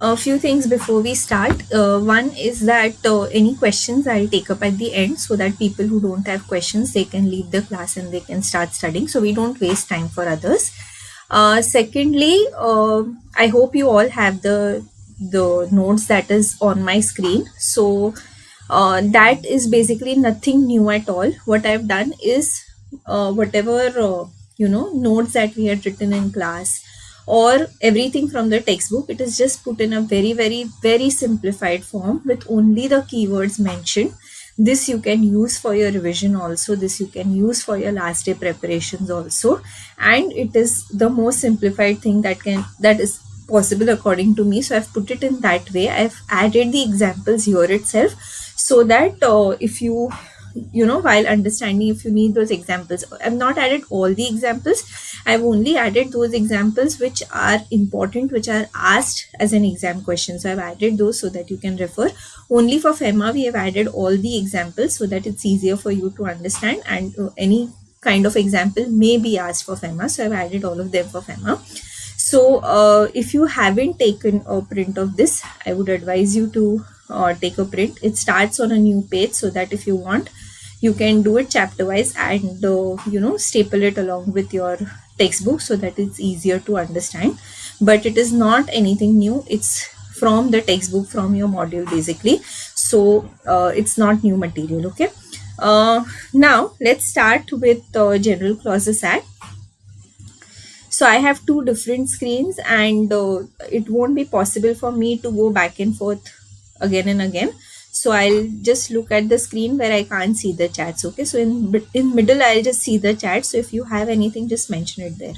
A few things before we start. One is that any questions I'll take up at the end, so that people who don't have questions, they can leave the class and they can start studying, so we don't waste time for others. Secondly, I hope you all have the notes that is on my screen. So that is basically nothing new at all. What I've done is whatever notes that we had written in class or everything from the textbook, it is just put in a very, very, very simplified form with only the keywords mentioned. This you can use for your revision also. This you can use for your last day preparations also. And it is the most simplified thing that is possible according to me. So I've put it in that way. I've added the examples here itself, so that if you while understanding, if you need those examples, I've not added all the examples. I've only added those examples which are important, which are asked as an exam question. So I've added those so that you can refer. Only for FEMA, we have added all the examples so that it's easier for you to understand, and any kind of example may be asked for FEMA. So I've added all of them for FEMA. So if you haven't taken a print of this, I would advise you to take a print. It starts on a new page, so that if you want, you can do it chapter wise and staple it along with your textbook so that it's easier to understand. But it is not anything new. It's from the textbook, from your module basically. So it's not new material. Okay. Now let's start with General Clauses Act. So I have two different screens, and it won't be possible for me to go back and forth again and again. So I'll just look at the screen where I can't see the chats. Okay, so in middle I'll just see the chat. So if you have anything, just mention it there.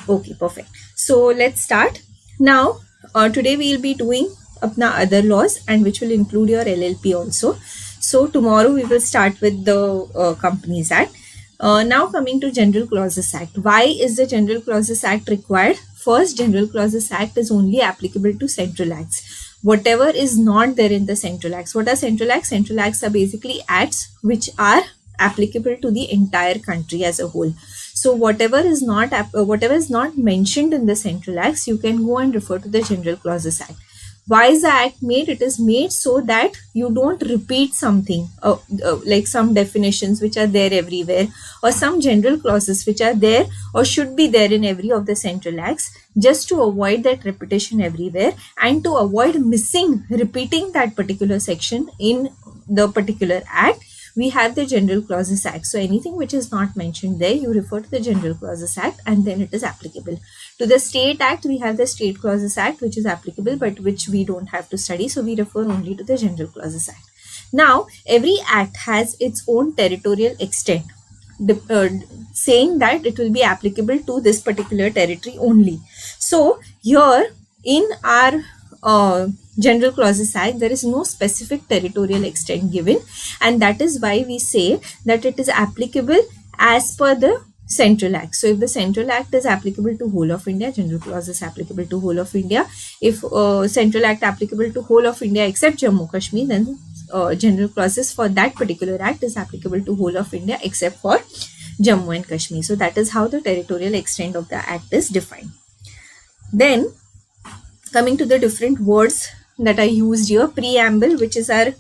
Okay, perfect. So let's start. Now today we'll be doing apna other laws, and which will include your LLP also. So tomorrow we will start with the Companies Act. Now coming to General Clauses Act. Why is the General Clauses Act required? First, General Clauses Act is only applicable to central acts. Whatever is not there in the central acts. What are central acts? Central acts are basically acts which are applicable to the entire country as a whole. So whatever is not mentioned in the central acts, you can go and refer to the General Clauses Act. Why is the act made? It is made so that you don't repeat something like some definitions which are there everywhere, or some general clauses which are there or should be there in every of the central acts, just to avoid that repetition everywhere and to avoid repeating that particular section in the particular act. We have the General Clauses Act. So anything which is not mentioned there, you refer to the General Clauses Act, and then it is applicable. To the State Act, we have the State Clauses Act, which is applicable, but which we don't have to study. So we refer only to the General Clauses Act. Now, every act has its own territorial extent, saying that it will be applicable to this particular territory only. So here in our General Clauses Act, there is no specific territorial extent given, and that is why we say that it is applicable as per the Central Act. So if the Central Act is applicable to whole of India, General Clause is applicable to whole of India. If Central Act applicable to whole of India except Jammu Kashmir, then General Clauses for that particular act is applicable to whole of India except for Jammu and Kashmir. So that is how the territorial extent of the act is defined. Then coming to the different words that are used here, preamble, which is our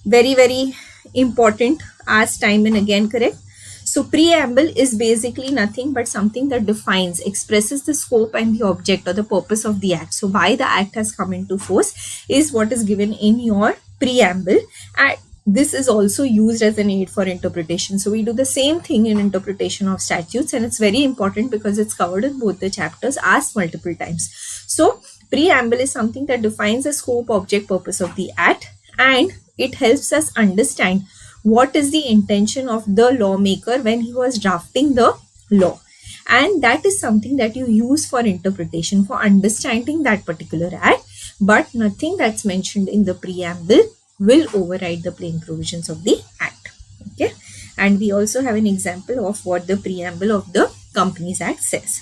very, very important, asked time and again, correct? So preamble is basically nothing but something that defines, expresses the scope and the object or the purpose of the act. So why the act has come into force is what is given in your preamble, and this is also used as an aid for interpretation. So we do the same thing in interpretation of statutes, and it's very important because it's covered in both the chapters, asked multiple times. So preamble is something that defines the scope, object, purpose of the act, and it helps us understand what is the intention of the lawmaker when he was drafting the law. And that is something that you use for interpretation, for understanding that particular act, but nothing that's mentioned in the preamble will override the plain provisions of the act. Okay, and we also have an example of what the preamble of the Companies Act says.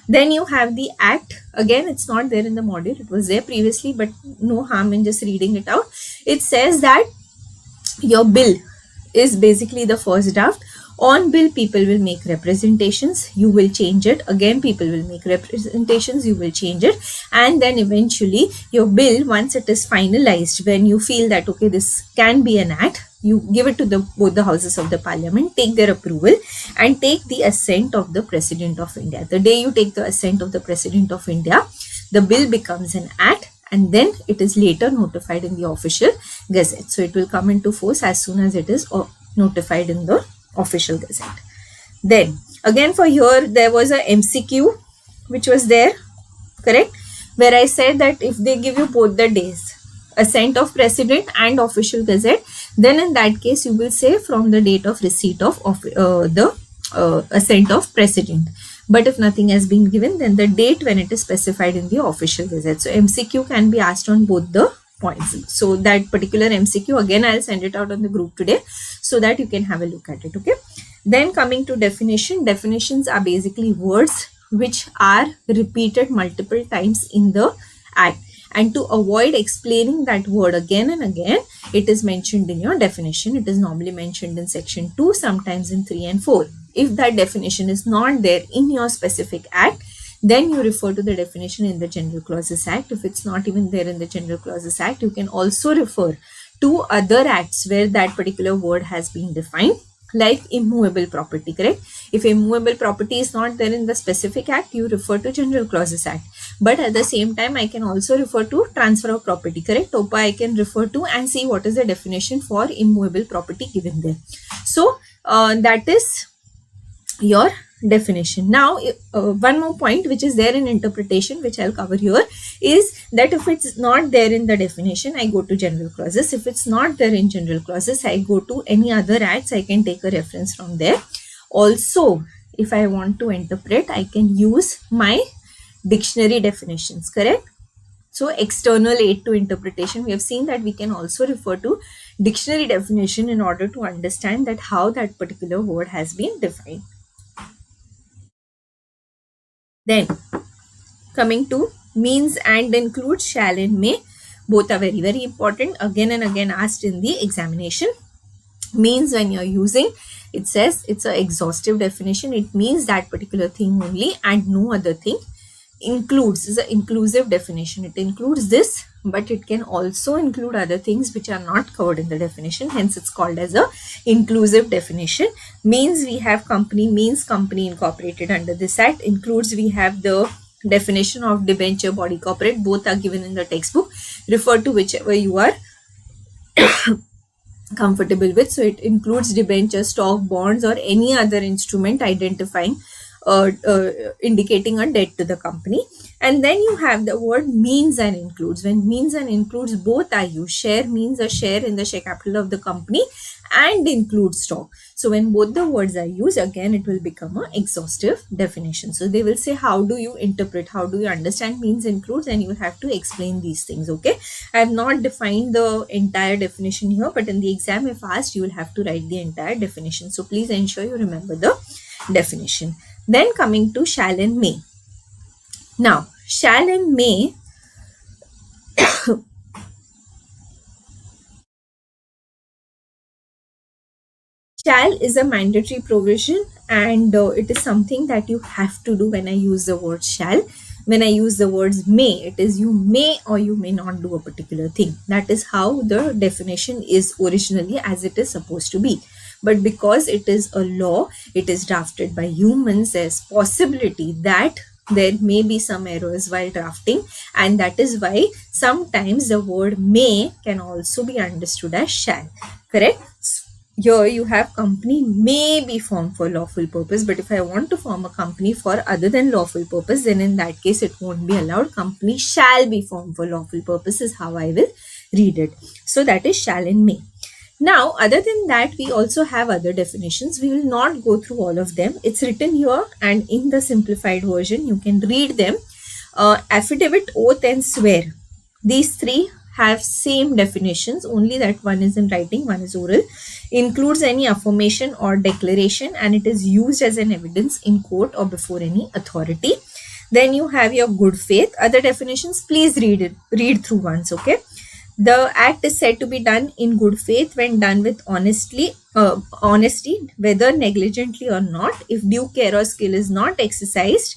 Then you have the act. Again, it's not there in the module. It was there previously, but no harm in just reading it out. It says that your bill is basically the first draft, On bill, people will make representations, you will change it. Again, people will make representations, you will change it. And then eventually your bill, once it is finalized, when you feel that, okay, this can be an act, you give it to both the houses of the parliament, take their approval and take the assent of the President of India. The day you take the assent of the President of India, the bill becomes an act, and then it is later notified in the official gazette. So it will come into force as soon as it is notified in the official gazette. Then again, for here there was a MCQ which was there, correct, where I said that if they give you both the days, assent of President and official gazette, then in that case you will say from the date of receipt of the assent of President. But if nothing has been given, then the date when it is specified in the official gazette. So MCQ can be asked on both the points. So that particular MCQ, again, I'll send it out on the group today so that you can have a look at it. Okay. Then coming to definition. Definitions are basically words which are repeated multiple times in the act. And to avoid explaining that word again and again, it is mentioned in your definition. It is normally mentioned in section 2, sometimes in 3 and 4. If that definition is not there in your specific act, then you refer to the definition in the General Clauses Act. If it's not even there in the General Clauses Act, you can also refer to other acts where that particular word has been defined, like immovable property, correct? If immovable property is not there in the specific act, you refer to General Clauses Act. But at the same time, I can also refer to transfer of property, correct? TOPA I can refer to and see what is the definition for immovable property given there. So that is your definition. Now one more point which is there in interpretation, which I'll cover here, is that if it's not there in the definition, I go to general clauses. If it's not there in general clauses, I go to any other acts. I can take a reference from there. Also, if I want to interpret, I can use my dictionary definitions, correct? So external aid to interpretation, we have seen that we can also refer to dictionary definition in order to understand that how that particular word has been defined. Then coming to means and includes, shall and may, both are very, very important, again and again asked in the examination. Means, when you're using, it says it's an exhaustive definition. It means that particular thing only and no other thing. Includes is an inclusive definition. It includes this, but it can also include other things which are not covered in the definition. Hence, it's called as a inclusive definition. Means, we have company, means company incorporated under this act. Includes, we have the definition of debenture, body corporate. Both are given in the textbook. Refer to whichever you are comfortable with. So it includes debenture, stock, bonds, or any other instrument identifying indicating a debt to the company. And then you have the word means and includes. When means and includes both are used, share means a share in the share capital of the company and includes stock. So when both the words are used, again it will become an exhaustive definition. So they will say, how do you interpret, how do you understand means includes, and you have to explain these things. Okay, I have not defined the entire definition here, but in the exam if asked, you will have to write the entire definition. So please ensure you remember the definition. Then coming to shall and may. Now, shall and may shall is a mandatory provision, and it is something that you have to do when I use the word shall. When I use the words may, it is you may or you may not do a particular thing. That is how the definition is originally, as it is supposed to be. But because it is a law, it is drafted by humans, there's possibility that there may be some errors while drafting, and that is why sometimes the word may can also be understood as shall, correct? Here you have company may be formed for lawful purpose, but if I want to form a company for other than lawful purpose, then in that case it won't be allowed. Company shall be formed for lawful purpose is how I will read it. So that is shall and may. Now, other than that, we also have other definitions. We will not go through all of them. It's written here, and in the simplified version, you can read them. Affidavit, oath, and swear. These three have same definitions, only that one is in writing, one is oral. Includes any affirmation or declaration, and it is used as an evidence in court or before any authority. Then you have your good faith. Other definitions, please read through once, okay? The act is said to be done in good faith when done with honesty, whether negligently or not. If due care or skill is not exercised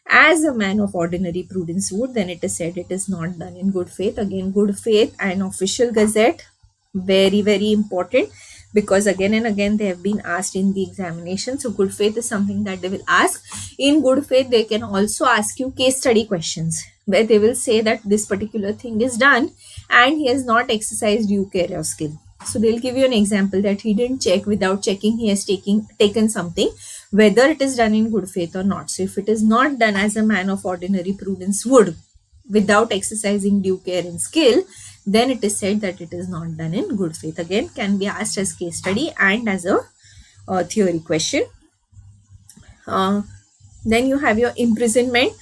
as a man of ordinary prudence would, then it is said it is not done in good faith. Again, good faith and official gazette, very, very important, because again and again they have been asked in the examination. So good faith is something that they will ask. In good faith, they can also ask you case study questions where they will say that this particular thing is done and he has not exercised due care or skill. So they'll give you an example that he didn't check, without checking he has taken something, whether it is done in good faith or not. So if it is not done as a man of ordinary prudence would, without exercising due care and skill, then it is said that it is not done in good faith. Again, can be asked as case study and as a theory question. Then you have your imprisonment,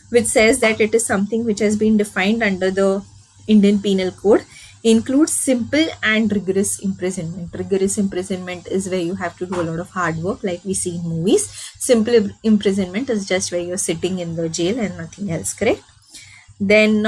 which says that it is something which has been defined under the Indian Penal Code, includes simple and rigorous imprisonment. Rigorous imprisonment is where you have to do a lot of hard work like we see in movies. Simple imprisonment is just where you're sitting in the jail and nothing else, correct? Then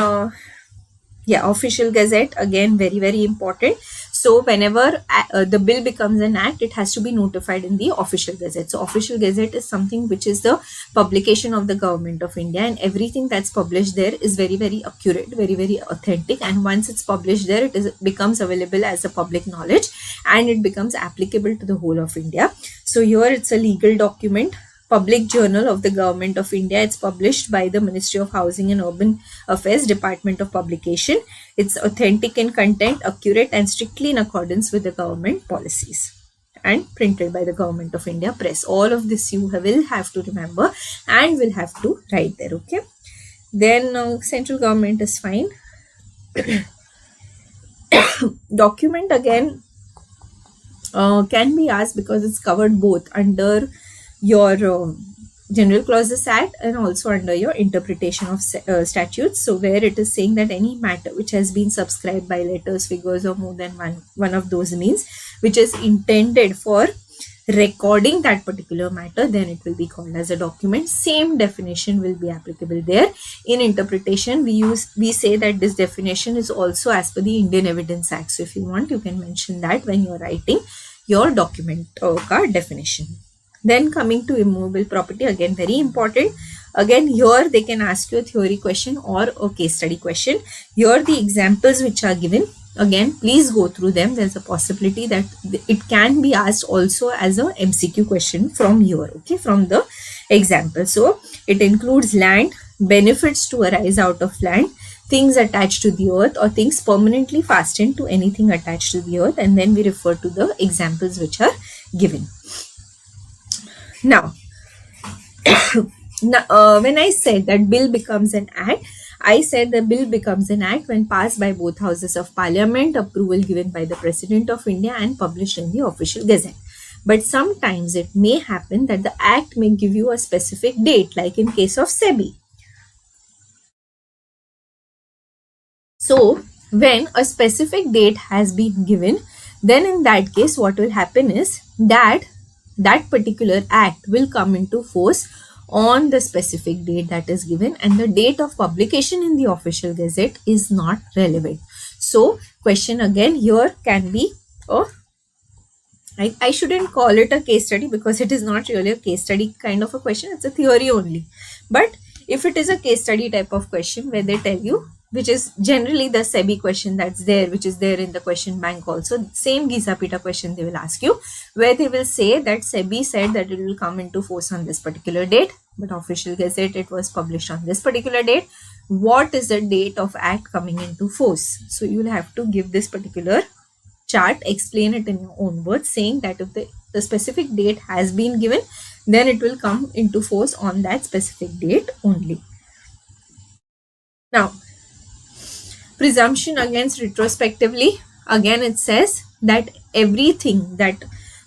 official gazette, again very, very important. So whenever the bill becomes an act, it has to be notified in the official gazette. So official gazette is something which is the publication of the government of India, and everything that's published there is very, very accurate, very, very authentic, and once it's published there, it becomes available as a public knowledge and it becomes applicable to the whole of India. So here it's a legal document, public journal of the government of India. It's published by the Ministry of Housing and Urban Affairs, Department of Publication. It's authentic in content, accurate, and strictly in accordance with the government policies, and printed by the Government of India Press. All of this you will have to remember and will have to write there, okay? Then central government is fine. Document, again, can be asked because it's covered both under your General Clauses Act and also under your interpretation of statutes. So where it is saying that any matter which has been subscribed by letters, figures, or more than one of those means, which is intended for recording that particular matter, then it will be called as a document. Same definition will be applicable there. In interpretation, we say that this definition is also as per the Indian Evidence Act. So if you want, you can mention that when you're writing your document card definition. Then coming to immovable property, again very important. Again here they can ask you a theory question or a case study question. Here the examples which are given, again please go through them. There's a possibility that it can be asked also as a MCQ question from here, okay, from the example. So it includes land, benefits to arise out of land, things attached to the earth, or things permanently fastened to anything attached to the earth, and then we refer to the examples which are given. Now, when I said that bill becomes an act, I said the bill becomes an act when passed by both houses of parliament, approval given by the President of India, and published in the official gazette. But sometimes it may happen that the act may give you a specific date, like in case of SEBI. So when a specific date has been given, then in that case what will happen is that that particular act will come into force on the specific date that is given, and the date of publication in the official gazette is not relevant. So question again here can be I shouldn't call it a case study because it is not really a case study kind of a question, it's a theory only. But if it is a case study type of question where they tell you, which is generally the SEBI question that's there, which is there in the question bank also, same Gisa Pita question they will ask you, where they will say that SEBI said that it will come into force on this particular date, but official gazette it was published on this particular date. What is the date of act coming into force? So you will have to give this particular chart, explain it in your own words, saying that if the specific date has been given, then it will come into force on that specific date only. Now, presumption against retrospectively, again it says that everything that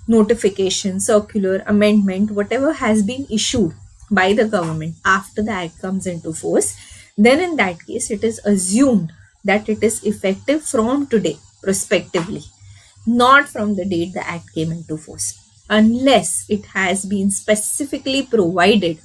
notification, circular, amendment, whatever has been issued by the government after the act comes into force, then in that case it is assumed that it is effective from today prospectively, not from the date the act came into force, unless it has been specifically provided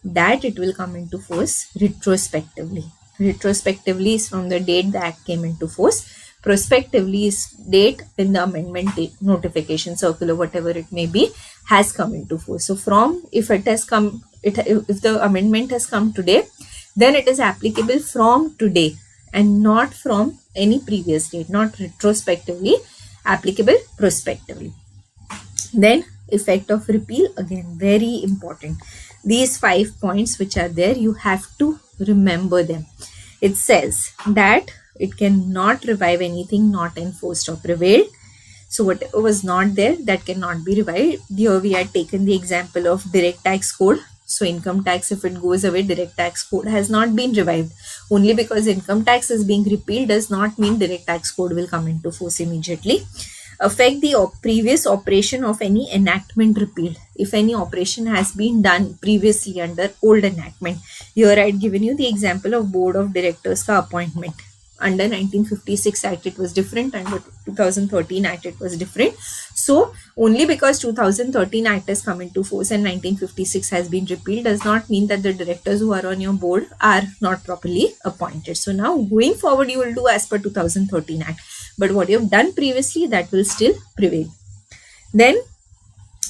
that it will come into force retrospectively. Retrospectively is from the date the act came into force. Prospectively is date when the amendment notification, circular, whatever it may be, has come into force. So from, if it has come, if the amendment has come today, then it is applicable from today and not from any previous date, not retrospectively, applicable prospectively. Then effect of repeal, again very important. These 5 points which are there, you have to remember them. It says that it cannot revive anything not enforced or prevailed. So whatever was not there, that cannot be revived. Here we had taken the example of direct tax code. So income tax, if it goes away, direct tax code has not been revived. Only because income tax is being repealed does not mean direct tax code will come into force immediately. Affect the previous operation of any enactment repealed. If any operation has been done previously under old enactment. Here I had given you the example of board of directors ka appointment. Under 1956 Act it was different, under 2013 Act it was different. So only because 2013 Act has come into force and 1956 has been repealed does not mean that the directors who are on your board are not properly appointed. So now going forward you will do as per 2013 Act, but what you have done previously, that will still prevail. Then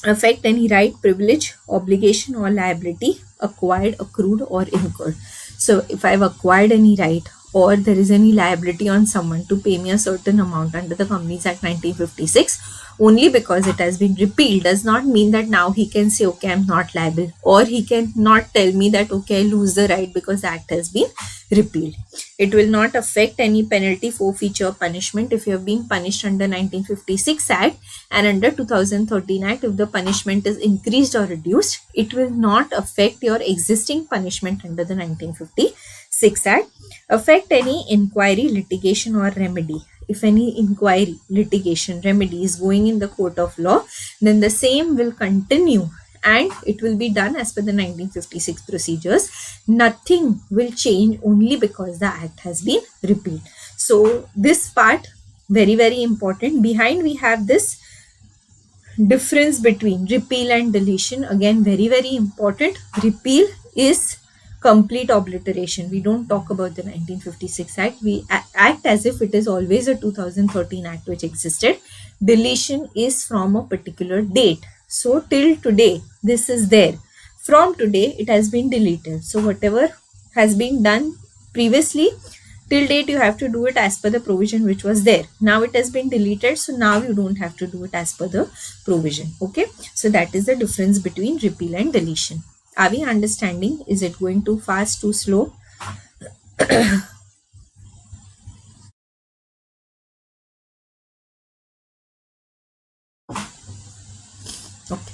affect any right, privilege, obligation or liability acquired, accrued or incurred. So if I have acquired any right or there is any liability on someone to pay me a certain amount under the Companies Act 1956, only because it has been repealed does not mean that now he can say, okay, I'm not liable, or he can not tell me that, okay, I lose the right because the act has been repealed. It will not affect any penalty, forfeiture, punishment. If you have been punished under 1956 Act and under 2013 Act, if the punishment is increased or reduced, it will not affect your existing punishment under the 1956 Act. Affect any inquiry, litigation or remedy. If any inquiry, litigation, remedy is going in the court of law, then the same will continue and it will be done as per the 1956 procedures. Nothing will change only because the act has been repealed. So this part, very, very important. Behind we have this difference between repeal and deletion. Again, very, very important. Repeal is complete obliteration. We don't talk about the 1956 Act. We act as if it is always a 2013 Act which existed. Deletion is from a particular date. So till today, this is there. From today, it has been deleted. So whatever has been done previously, till date you have to do it as per the provision which was there. Now it has been deleted, so now you don't have to do it as per the provision. Okay, so that is the difference between repeal and deletion. Are we understanding? Is it going too fast, too slow? Okay.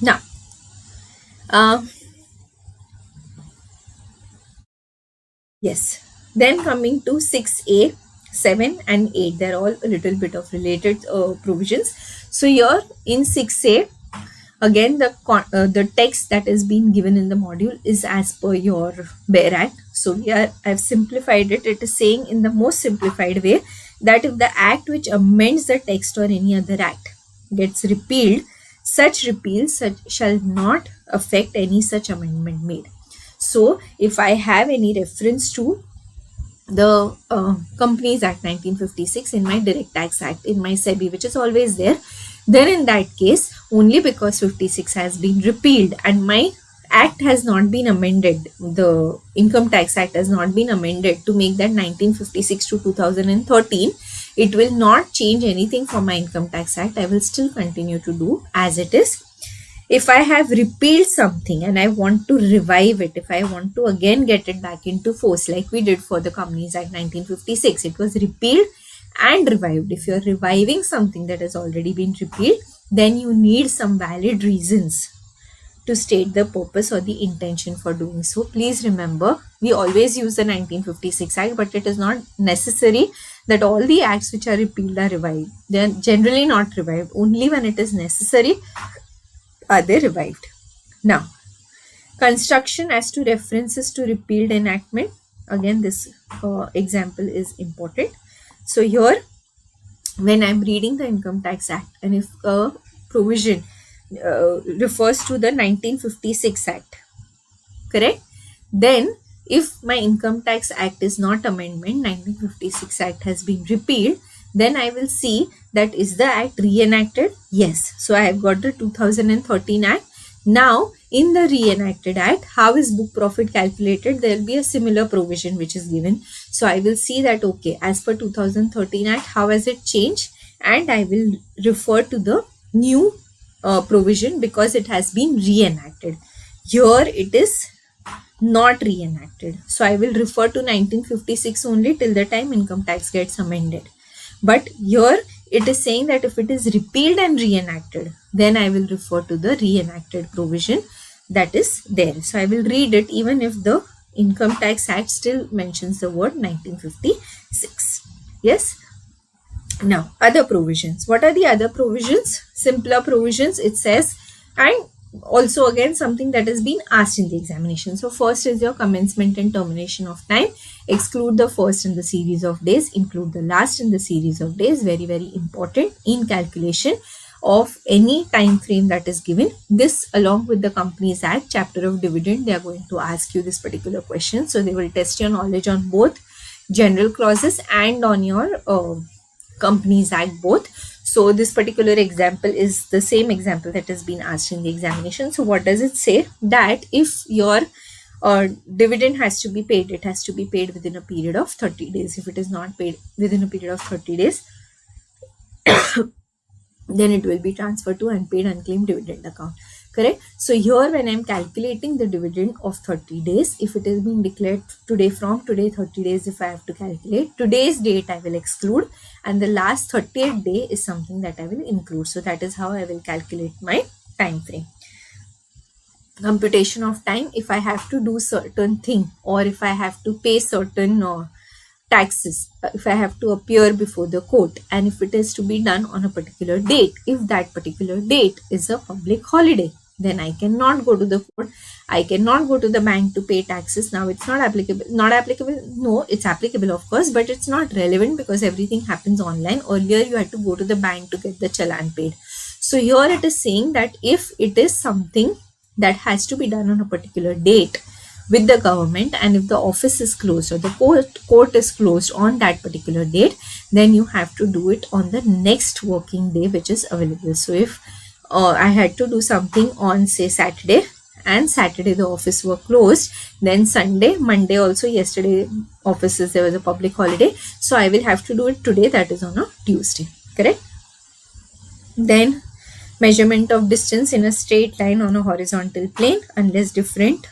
Now, yes. Then coming to 6A, 7 and 8. They're all a little bit of related provisions. So here in 6A, again the text that is being given in the module is as per your Bare Act. So here I've simplified it. It is saying in the most simplified way that if the act which amends the text or any other act gets repealed, such repeal shall not affect any such amendment made. So if I have any reference to the Companies Act 1956 in my Direct Tax Act, in my SEBI, which is always there, then in that case, only because 56 has been repealed and my act has not been amended, the Income Tax Act has not been amended to make that 1956 to 2013, it will not change anything for my Income Tax Act. I will still continue to do as it is. If I have repealed something and I want to revive it, if I want to again get it back into force, like we did for the Companies Act 1956, it was repealed and revived. If you're reviving something that has already been repealed, then you need some valid reasons to state the purpose or the intention for doing so. Please remember, we always use the 1956 Act, but it is not necessary that all the acts which are repealed are revived. They are generally not revived. Only when it is necessary are they revived. Now, construction as to references to repealed enactment. Again, this example is important. So here, when I'm reading the Income Tax Act and if a provision refers to the 1956 Act, correct? Then if my Income Tax Act is not amendment, 1956 Act has been repealed, then I will see that is the act reenacted? Yes. So I have got the 2013 Act. Now in the reenacted act, how is book profit calculated? There will be a similar provision which is given. So I will see that, okay, as per 2013 Act, how has it changed? And I will refer to the new provision because it has been reenacted. Here it is not reenacted. So I will refer to 1956 only till the time income tax gets amended. But here it is saying that if it is repealed and reenacted, then I will refer to the reenacted provision that is there. So I will read it even if the Income Tax Act still mentions the word 1956. Yes. Now, other provisions. What are the other provisions? Simpler provisions, it says, and also again something that has been asked in the examination. So first is your commencement and termination of time. Exclude the first in the series of days, include the last in the series of days. Very, very important in calculation of any time frame that is given. This along with the Companies Act, chapter of dividend, they are going to ask you this particular question. So they will test your knowledge on both general clauses and on your Companies Act both. So this particular example is the same example that has been asked in the examination. So what does it say? That if your dividend has to be paid, it has to be paid within a period of 30 days. If it is not paid within a period of 30 days, then it will be transferred to unpaid unclaimed dividend account. Correct? So here when I am calculating the dividend of 30 days, if it is being declared today, from today 30 days, if I have to calculate, today's date I will exclude and the last 30th day is something that I will include. So that is how I will calculate my time frame. Computation of time, if I have to do certain thing or if I have to pay certain taxes, if I have to appear before the court and if it is to be done on a particular date, if that particular date is a public holiday, then I cannot go to the court, I cannot go to the bank to pay taxes. Now it's not applicable, no, it's applicable of course, but it's not relevant because everything happens online. Earlier you had to go to the bank to get the challan paid. So here it is saying that if it is something that has to be done on a particular date with the government and if the office is closed or the court is closed on that particular date, then you have to do it on the next working day which is available. So if I had to do something on say Saturday and Saturday the office were closed, then Sunday, Monday also, yesterday offices there was a public holiday, so I will have to do it today, that is on a Tuesday. Correct? Then measurement of distance in a straight line on a horizontal plane unless different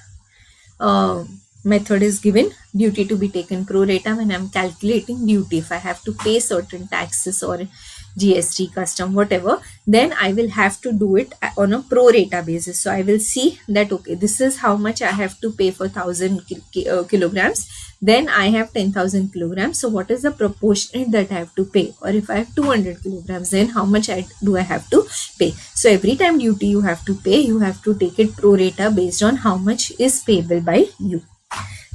method is given. Duty to be taken pro rata. When I am calculating duty, if I have to pay certain taxes or GST, custom, whatever, then I will have to do it on a pro rata basis. So I will see that, okay, this is how much I have to pay for 1000 kilograms. Then I have 10,000 kilograms. So what is the proportionate that I have to pay? Or if I have 200 kilograms, then how much do I have to pay? So every time duty you have to pay, you have to take it pro rata based on how much is payable by you.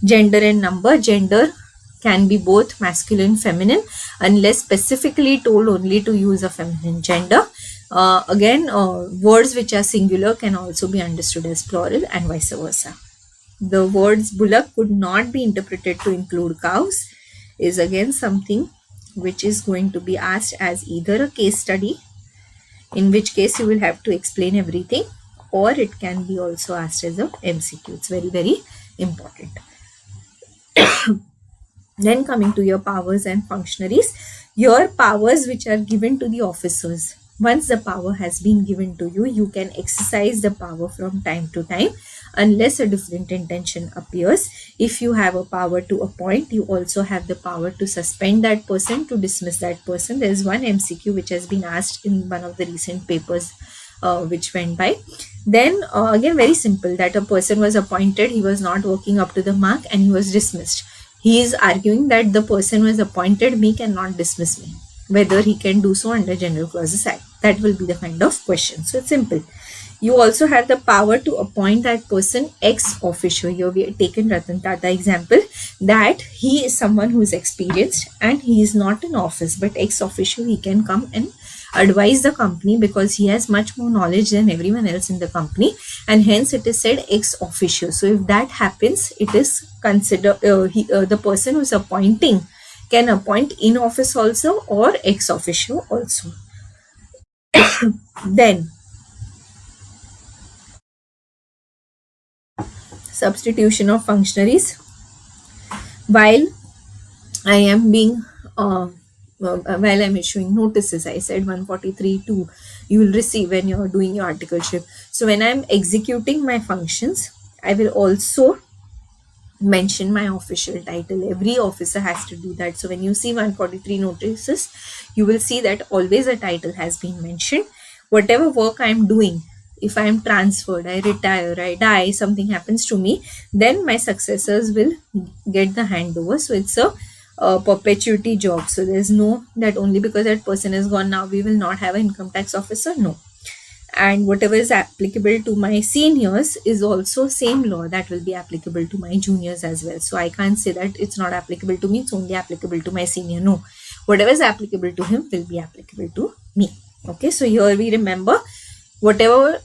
Gender and number. Gender can be both masculine, feminine, unless specifically told only to use a feminine gender. Words which are singular can also be understood as plural and vice versa. The words bullock could not be interpreted to include cows is again something which is going to be asked as either a case study, in which case you will have to explain everything, or it can be also asked as a MCQ. It's very, very important. Then coming to your powers and functionaries, your powers which are given to the officers. Once the power has been given to you, you can exercise the power from time to time unless a different intention appears. If you have a power to appoint, you also have the power to suspend that person, to dismiss that person. There is one MCQ which has been asked in one of the recent papers which went by. Then again, very simple, that a person was appointed, he was not working up to the mark and he was dismissed. He is arguing that the person was appointed me cannot dismiss me, whether he can do so under General Clauses Act. That will be the kind of question. So it's simple. You also have the power to appoint that person ex officio. Here we have taken Ratan Tata example, that he is someone who is experienced and he is not in office, but ex officio he can come and advise the company because he has much more knowledge than everyone else in the company, and hence it is said ex officio. So if that happens, it is consider the person who's appointing can appoint in office also or ex officio also. Then substitution of functionaries. While I am being while I'm issuing notices, I said 143.2 you will receive when you're doing your articleship. So when I'm executing my functions, I will also mention my official title. Every officer has to do that. So when you see 143 notices, you will see that always a title has been mentioned. Whatever work I'm doing, if I'm transferred, I retire, I die, something happens to me, then my successors will get the handover. So it's a perpetuity job. So there's no that only because that person is gone now we will not have an income tax officer. No. And whatever is applicable to my seniors is also same law that will be applicable to my juniors as well. So I can't say that it's not applicable to me, it's only applicable to my senior. No, whatever is applicable to him will be applicable to me. Okay, so here we remember whatever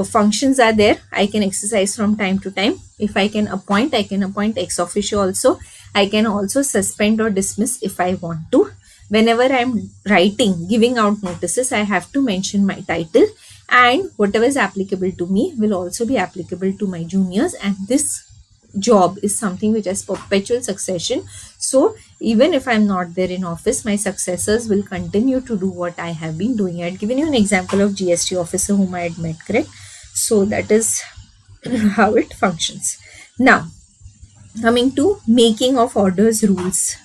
functions are there, I can exercise from time to time. If I can appoint ex officio also. I can also suspend or dismiss if I want to. Whenever I'm writing, giving out notices, I have to mention my title, and whatever is applicable to me will also be applicable to my juniors. And this job is something which has perpetual succession. So even if I'm not there in office, my successors will continue to do what I have been doing. I had given you an example of GST officer whom I had met, correct? So that is how it functions. Now, coming to making of orders rules.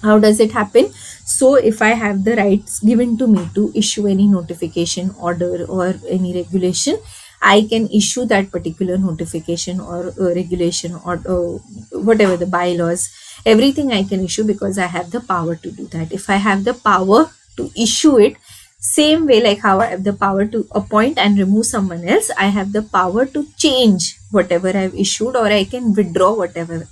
How does it happen? So if I have the rights given to me to issue any notification, order, or any regulation, I can issue that particular notification or regulation or whatever the bylaws, everything I can issue because I have the power to do that. If I have the power to issue it, same way like how I have the power to appoint and remove someone else, I have the power to change whatever I've issued, or I can withdraw whatever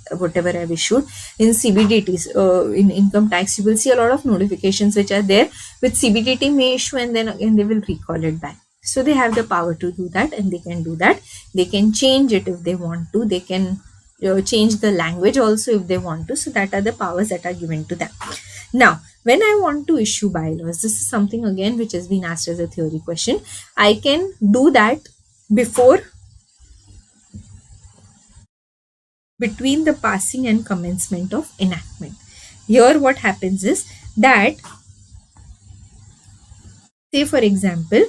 I've issued. In CBDTs, in income tax, you will see a lot of notifications which are there with CBDT may issue and then again they will recall it back. So they have the power to do that, and they can do that. They can change it if they want to. They can change the language also if they want to. So that are the powers that are given to them. Now, when I want to issue bylaws, this is something again which has been asked as a theory question. I can do that between the passing and commencement of enactment. Here what happens is that, say for example,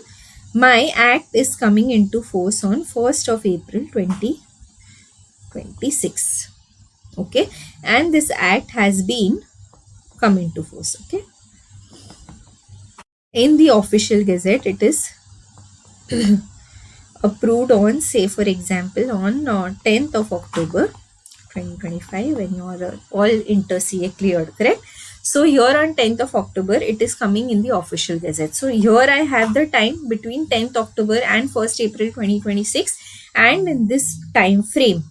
my act is coming into force on 1st of April 2026. Okay, and this act has been come into force. Okay, in the official gazette it is approved on, say for example, on 10th of October 2025 when you are all inter CA cleared, correct? So here on 10th of October it is coming in the official gazette. So here I have the time between 10th October and 1st April 2026, and in this time frame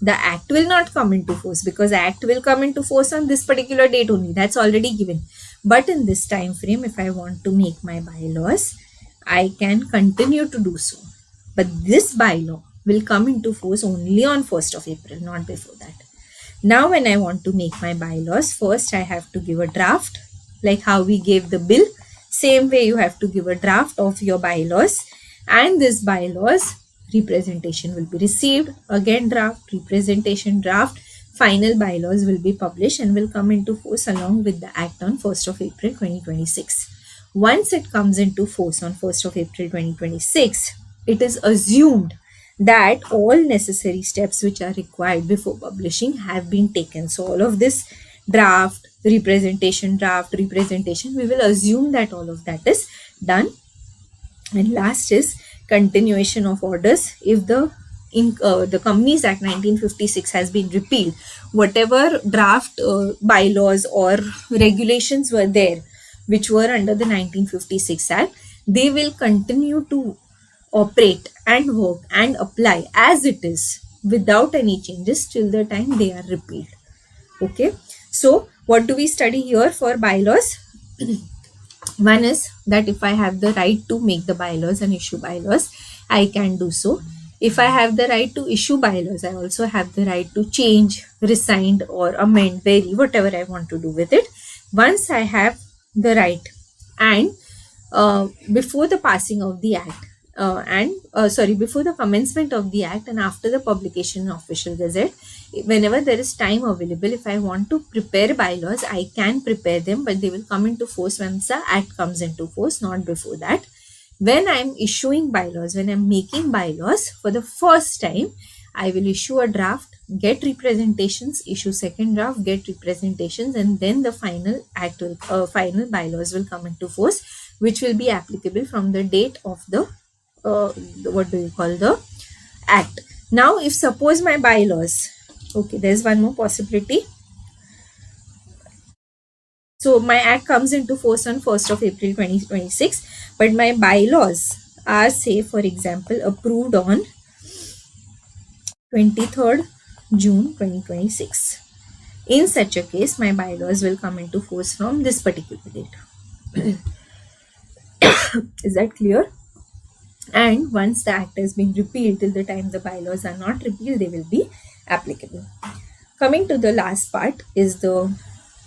the act will not come into force because act will come into force on this particular date only, that's already given. But in this time frame, if I want to make my bylaws, I can continue to do so. But this bylaw will come into force only on 1st of April, not before that. Now when I want to make my bylaws, first I have to give a draft, like how we gave the bill. Same way you have to give a draft of your bylaws, and this bylaws representation will be received, again draft, representation, draft, final bylaws will be published and will come into force along with the act on 1st of April 2026. Once it comes into force on 1st of April 2026, it is assumed that all necessary steps which are required before publishing have been taken. So all of this draft, representation, we will assume that all of that is done. And last is continuation of orders. If the Companies Act 1956 has been repealed, whatever draft bylaws or regulations were there which were under the 1956 Act, they will continue to operate and work and apply as it is without any changes till the time they are repealed. Okay, so what do we study here for bylaws? One is that if I have the right to make the bylaws and issue bylaws, I can do so. If I have the right to issue bylaws, I also have the right to change, rescind, or amend, vary, whatever I want to do with it. Once I have the right, and before the passing of the act, before the commencement of the act and after the publication in official gazette, whenever there is time available, if I want to prepare bylaws, I can prepare them, but they will come into force once the act comes into force, not before that. When I'm issuing bylaws, when I'm making bylaws for the first time, I will issue a draft, get representations, issue second draft, get representations, and then the final act will, final bylaws will come into force, which will be applicable from the date of the what do you call, the act. Now, if suppose my bylaws, okay, there's one more possibility. So my act comes into force on 1st of April 2026, but my bylaws are, say, for example, approved on 23rd June 2026. In such a case, my bylaws will come into force from this particular date. Is that clear? And once the act has been repealed, till the time the bylaws are not repealed, they will be applicable. Coming to the last part is the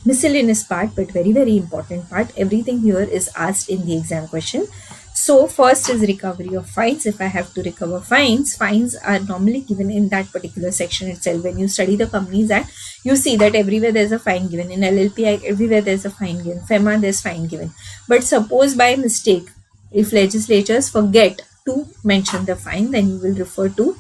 miscellaneous part, but very, very important part. Everything here is asked in the exam question. So first is recovery of fines. If I have to recover fines, fines are normally given in that particular section itself. When you study the Companies Act, you see that everywhere there's a fine given. In LLP Act, everywhere there's a fine given. FEMA, there's fine given. But suppose by mistake, if legislatures forget to mention the fine, then you will refer to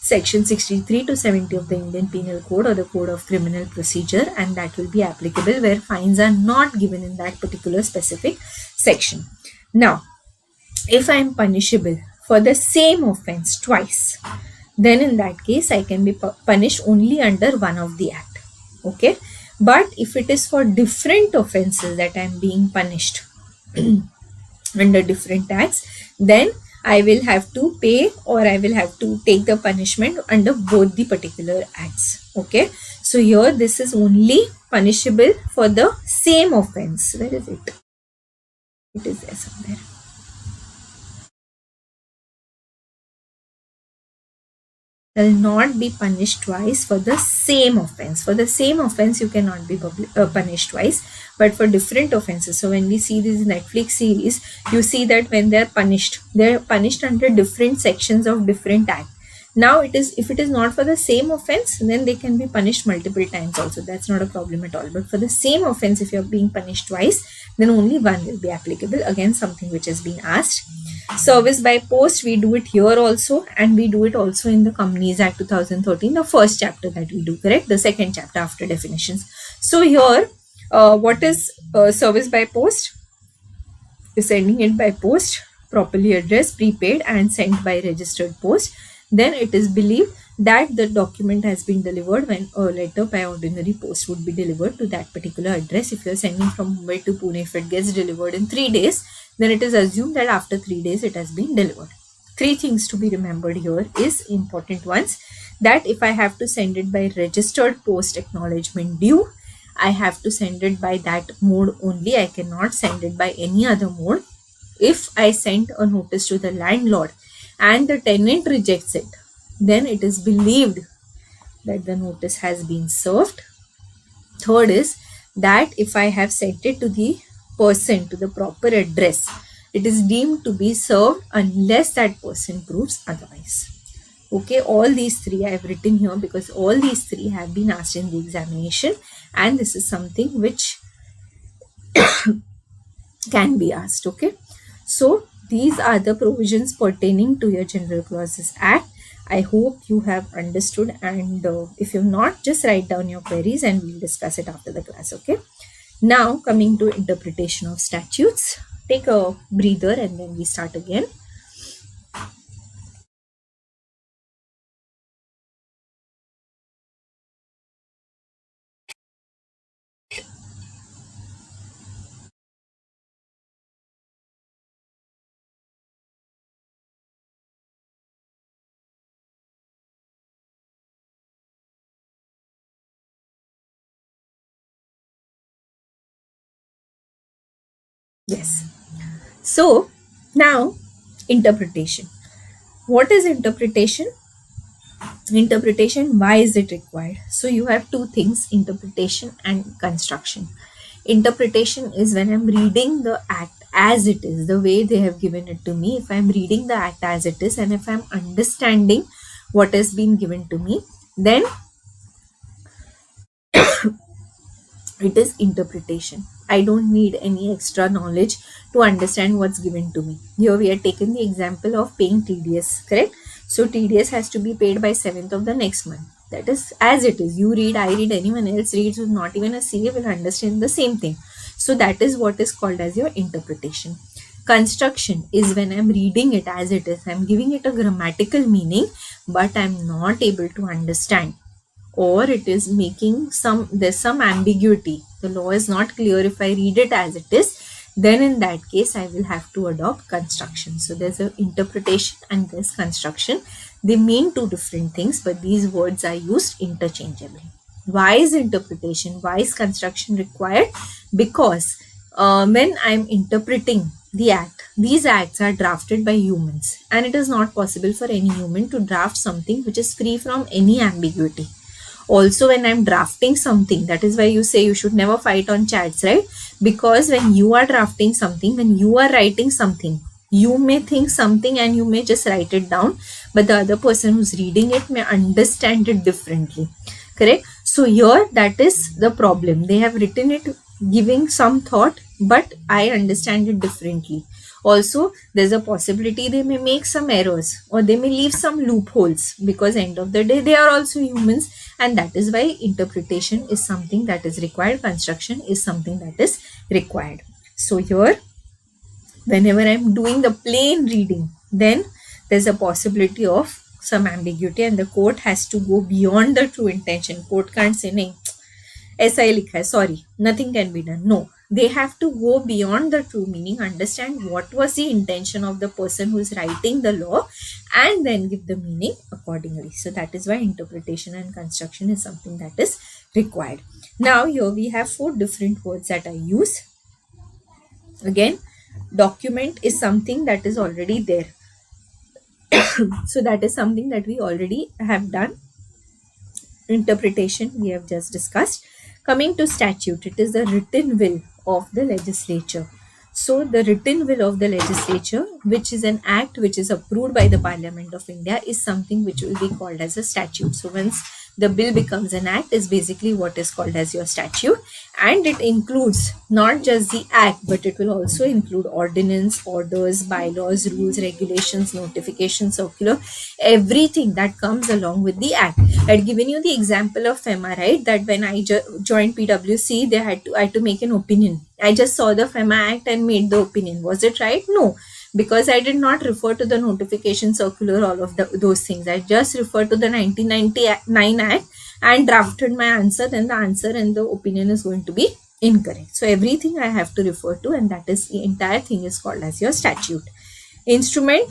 section 63 to 70 of the Indian Penal Code or the Code of Criminal Procedure, and that will be applicable where fines are not given in that particular specific section. Now, if I am punishable for the same offense twice, then in that case I can be punished only under one of the act. Okay, but if it is for different offenses that I am being punished under different acts, then I will have to pay, or I will have to take the punishment under both the particular acts. Okay, so here this is only punishable for the same offense. Where is it? It is there somewhere. Will not be punished twice for the same offense. For the same offense, you cannot be punished twice, but for different offenses. So when we see this Netflix series, you see that when they're punished under different sections of different acts. Now it is, if it is not for the same offense, then they can be punished multiple times also. That's not a problem at all. But for the same offense, if you're being punished twice, then only one will be applicable. Again, something which has been asked. Service by post, we do it here also, and we do it also in the Companies Act 2013, the first chapter that we do, correct? The second chapter after definitions. So here, what is service by post? Is sending it by post, properly addressed, prepaid, and sent by registered post. Then it is believed that the document has been delivered when a letter by ordinary post would be delivered to that particular address. If you are sending from Mumbai to Pune, if it gets delivered in 3 days, then it is assumed that after 3 days it has been delivered. 3 things to be remembered here is important ones, that if I have to send it by registered post acknowledgement due, I have to send it by that mode only. I cannot send it by any other mode. If I send a notice to the landlord and the tenant rejects it, then it is believed that the notice has been served. Third is that if I have sent it to the person to the proper address, it is deemed to be served unless that person proves otherwise. Okay, all these three I have written here because all these three have been asked in the examination, and this is something which can be asked. Okay, so these are the provisions pertaining to your General Clauses Act. I hope you have understood, and if you've not, just write down your queries and we'll discuss it after the class. Okay, now coming to interpretation of statutes. Take a breather and then we start again. Yes. So now interpretation. What is interpretation? Interpretation, why is it required? So you have two things, interpretation and construction. Interpretation is when I'm reading the act as it is, the way they have given it to me. If I'm reading the act as it is and if I'm understanding what has been given to me, then it is interpretation. I don't need any extra knowledge to understand what's given to me. Here we are taking the example of paying TDS, correct? So TDS has to be paid by 7th of the next month. That is as it is. You read, I read, anyone else reads who's not even a CA will understand the same thing. So that is what is called as your interpretation. Construction is when I'm reading it as it is. I'm giving it a grammatical meaning, but I'm not able to understand, or it is making there's some ambiguity. The law is not clear. If I read it as it is, then in that case I will have to adopt construction. So there's an interpretation and there's construction. They mean two different things, but these words are used interchangeably. Why is interpretation, why is construction required? Because when I'm interpreting the act, these acts are drafted by humans, and it is not possible for any human to draft something which is free from any ambiguity. Also, when I'm drafting something, that is why you say you should never fight on chats, right? Because when you are drafting something, when you are writing something, you may think something and you may just write it down, but the other person who's reading it may understand it differently, correct? So here, that is the problem. They have written it giving some thought, but I understand it differently. Also, there's a possibility they may make some errors or they may leave some loopholes, because end of the day they are also humans, and that is why interpretation is something that is required. Construction is something that is required. So here, whenever I'm doing the plain reading, then there's a possibility of some ambiguity and the court has to go beyond the true intention. Court can't say, nahi, aisa hi likha hai, sorry, nothing can be done. No, they have to go beyond the true meaning, understand what was the intention of the person who is writing the law, and then give the meaning accordingly. So that is why interpretation and construction is something that is required. Now here we have 4 different words that I use. Again, document is something that is already there. So that is something that we already have done. Interpretation we have just discussed. Coming to statute, it is the written will of the legislature. So the written will of the legislature, which is an act which is approved by the Parliament of India, is something which will be called as a statute. So once the bill becomes an act, is basically what is called as your statute, and it includes not just the act, but it will also include ordinance, orders, bylaws, rules, regulations, notification, circular, everything that comes along with the act. I had given you the example of FEMA, right? That when I joined PwC, I had to make an opinion. I just saw the FEMA Act and made the opinion. Was it right? No, because I did not refer to the notification, circular, all of those things. I just referred to the 1999 Act and drafted my answer. Then the answer and the opinion is going to be incorrect. So everything I have to refer to, and that is the entire thing is called as your statute. Instrument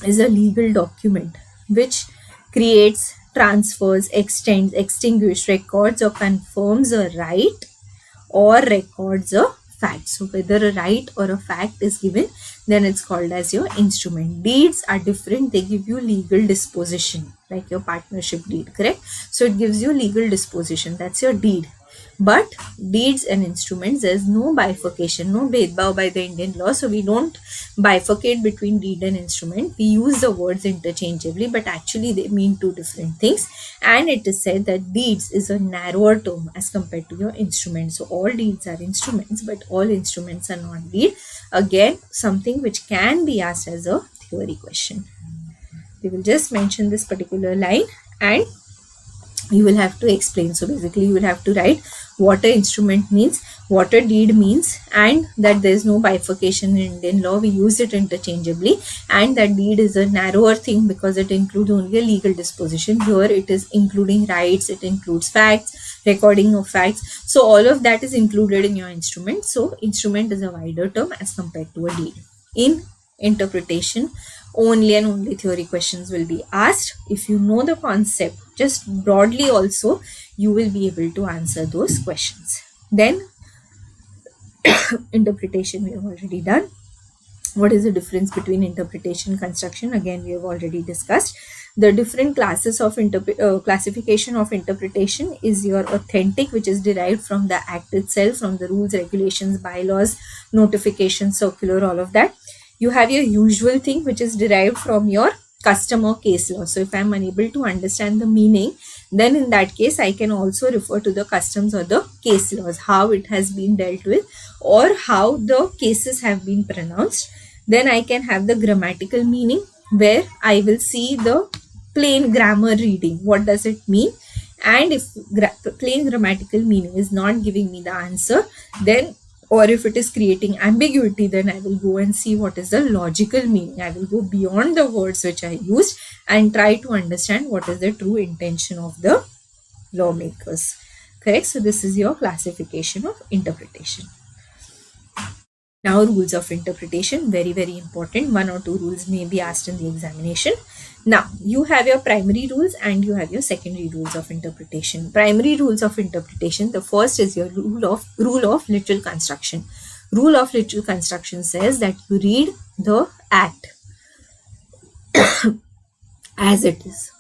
is a legal document which creates, transfers, extends, extinguishes, records, or confirms a right or records a fact. So whether a right or a fact is given, then it's called as your instrument. Deeds are different. They give you legal disposition, like your partnership deed, correct? So it gives you legal disposition. That's your deed. But deeds and instruments, there's no bifurcation, no bhedbhav by the Indian law. So we don't bifurcate between deed and instrument. We use the words interchangeably, but actually they mean two different things. And it is said that deeds is a narrower term as compared to your instruments. So all deeds are instruments, but all instruments are not deed. Again, something which can be asked as a theory question. We will just mention this particular line and you will have to explain. So basically you will have to write what an instrument means, what a deed means, and that there is no bifurcation in Indian law. We use it interchangeably, and that deed is a narrower thing because it includes only a legal disposition. Here it is including rights, it includes facts, recording of facts. So all of that is included in your instrument. So instrument is a wider term as compared to a deed. In interpretation, only and only theory questions will be asked. If you know the concept, just broadly also, you will be able to answer those questions. Then interpretation we have already done. What is the difference between interpretation, construction? Again, we have already discussed. The different classes of classification of interpretation is your authentic, which is derived from the act itself, from the rules, regulations, bylaws, notification, circular, all of that. You have your usual thing, which is derived from your custom or case law. So if I'm unable to understand the meaning, then in that case I can also refer to the customs or the case laws, how it has been dealt with or how the cases have been pronounced. Then I can have the grammatical meaning, where I will see the plain grammar reading. What does it mean? And if plain grammatical meaning is not giving me the answer, then, or if it is creating ambiguity, then I will go and see what is the logical meaning. I will go beyond the words which I used and try to understand what is the true intention of the lawmakers. Correct? So this is your classification of interpretation. Now, rules of interpretation, very, very important. One or two rules may be asked in the examination. Now, you have your primary rules and you have your secondary rules of interpretation. Primary rules of interpretation, the first is your rule of literal construction. Rule of literal construction says that you read the act as it is.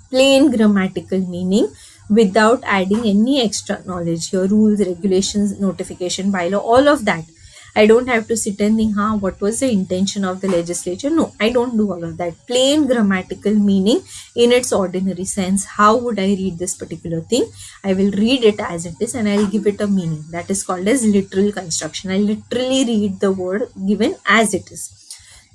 Plain grammatical meaning without adding any extra knowledge. Your rules, regulations, notification, bylaw, all of that. I don't have to sit and think, what was the intention of the legislature? No, I don't do all of that. Plain grammatical meaning in its ordinary sense. How would I read this particular thing? I will read it as it is and I'll give it a meaning. That is called as literal construction. I literally read the word given as it is.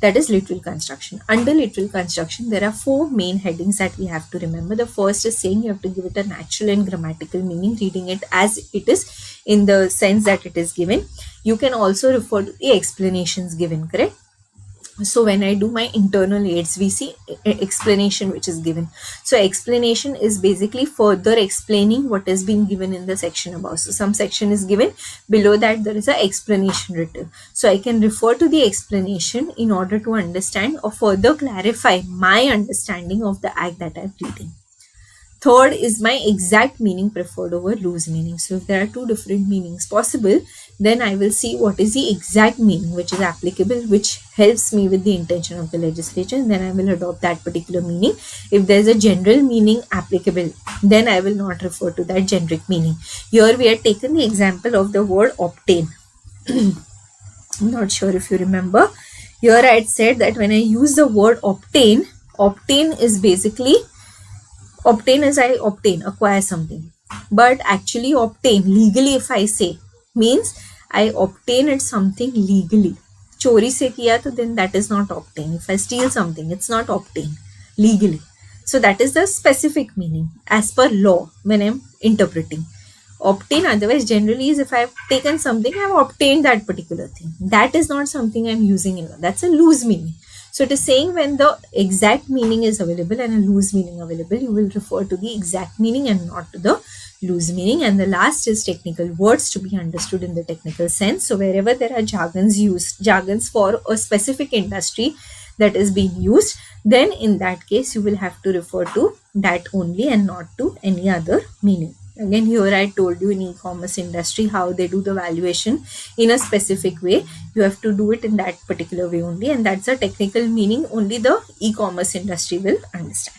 That is literal construction. Under literal construction, there are four main headings that we have to remember. The first is saying you have to give it a natural and grammatical meaning, reading it as it is in the sense that it is given. You can also refer to the explanations given, correct? So when I do my internal aids, we see explanation which is given. So explanation is basically further explaining what has been given in the section above. So some section is given, below that there is an explanation written. So I can refer to the explanation in order to understand or further clarify my understanding of the act that I'm reading. Third is my exact meaning preferred over loose meaning. So if there are two different meanings possible, then I will see what is the exact meaning which is applicable, which helps me with the intention of the legislature, and then I will adopt that particular meaning. If there is a general meaning applicable, then I will not refer to that generic meaning. Here we have taken the example of the word obtain. I'm not sure if you remember. Here I had said that when I use the word obtain, obtain is basically obtain as I obtain, acquire something. But actually obtain, legally if I say, means I obtain it something legally. Chori se kiya to then that is not obtain. If I steal something, it's not obtain legally. So that is the specific meaning as per law when I'm interpreting. Obtain otherwise generally is if I've taken something, I've obtained that particular thing. That is not something I'm using in law. That's a loose meaning. So it is saying when the exact meaning is available and a loose meaning available, you will refer to the exact meaning and not to the loose meaning. And the last is technical words to be understood in the technical sense. So wherever there are jargons for a specific industry that is being used, then in that case you will have to refer to that only and not to any other meaning. Again, here I told you in e-commerce industry how they do the valuation in a specific way. You have to do it in that particular way only, and that's a technical meaning only the e-commerce industry will understand.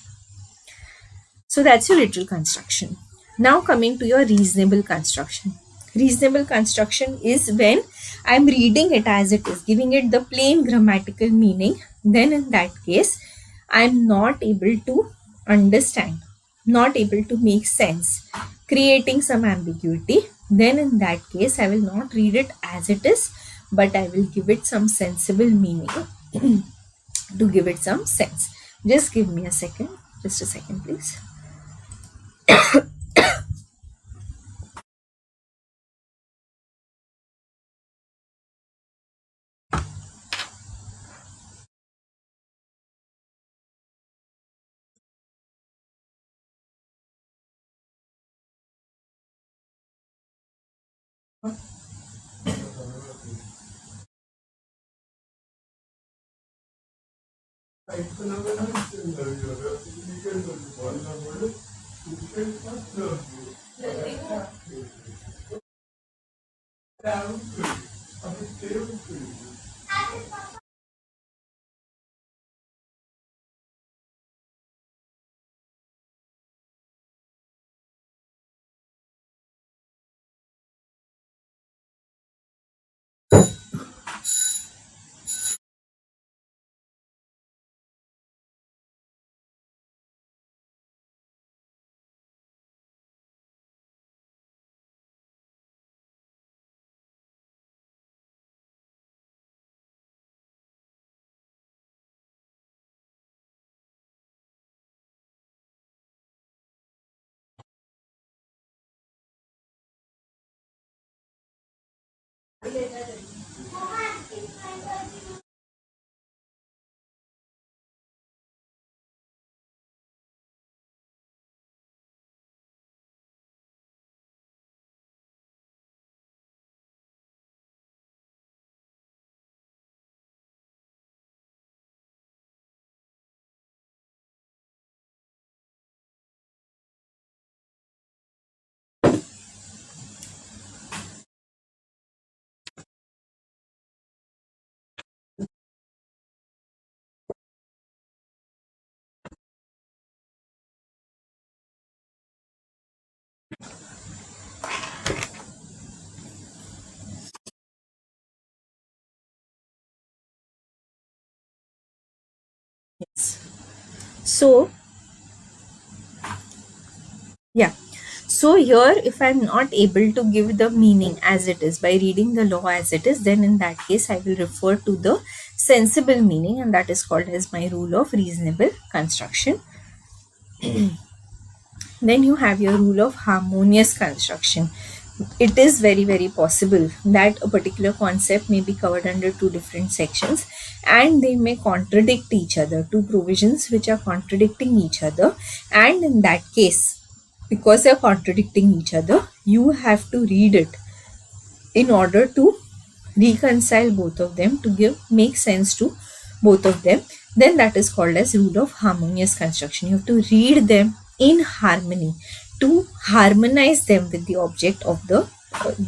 So that's your literal construction. Now coming to your reasonable construction. Reasonable construction is when I'm reading it as it is, giving it the plain grammatical meaning. Then in that case, I'm not able to understand, not able to make sense, creating some ambiguity. Then in that case, I will not read it as it is, but I will give it some sensible meaning to give it some sense. Just give me a second. Just a second, please. So yeah, so here if I'm not able to give the meaning as it is by reading the law as it is, then in that case I will refer to the sensible meaning, and that is called as my rule of reasonable construction. Then you have your rule of harmonious construction. It is very, very possible that a particular concept may be covered under two different sections and they may contradict each other, two provisions which are contradicting each other. And in that case, because they are contradicting each other, you have to read it in order to reconcile both of them to make sense to both of them. Then that is called as rule of harmonious construction. You have to read them in harmony to harmonize them with the object of the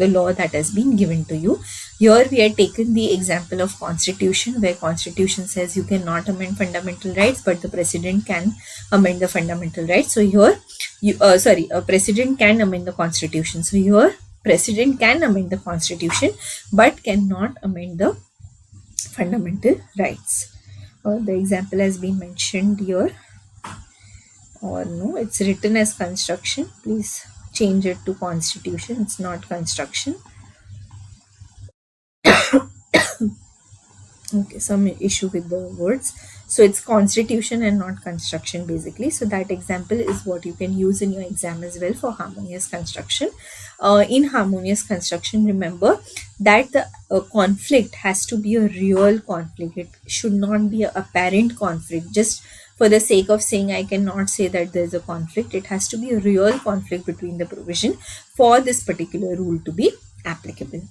law that has been given to you. Here we have taken the example of constitution, where constitution says you cannot amend fundamental rights, but the president can amend the fundamental rights. So here a president can amend the constitution. So here president can amend the constitution but cannot amend the fundamental rights. The example has been mentioned here, or no, it's written as construction. Please change it to constitution. It's not construction. Okay, some issue with the words. So it's constitution and not construction basically. So that example is what you can use in your exam as well for harmonious construction. In harmonious construction, remember that the conflict has to be a real conflict. It should not be an apparent conflict. Just for the sake of saying I cannot say that there's a conflict, it has to be a real conflict between the provision for this particular rule to be applicable.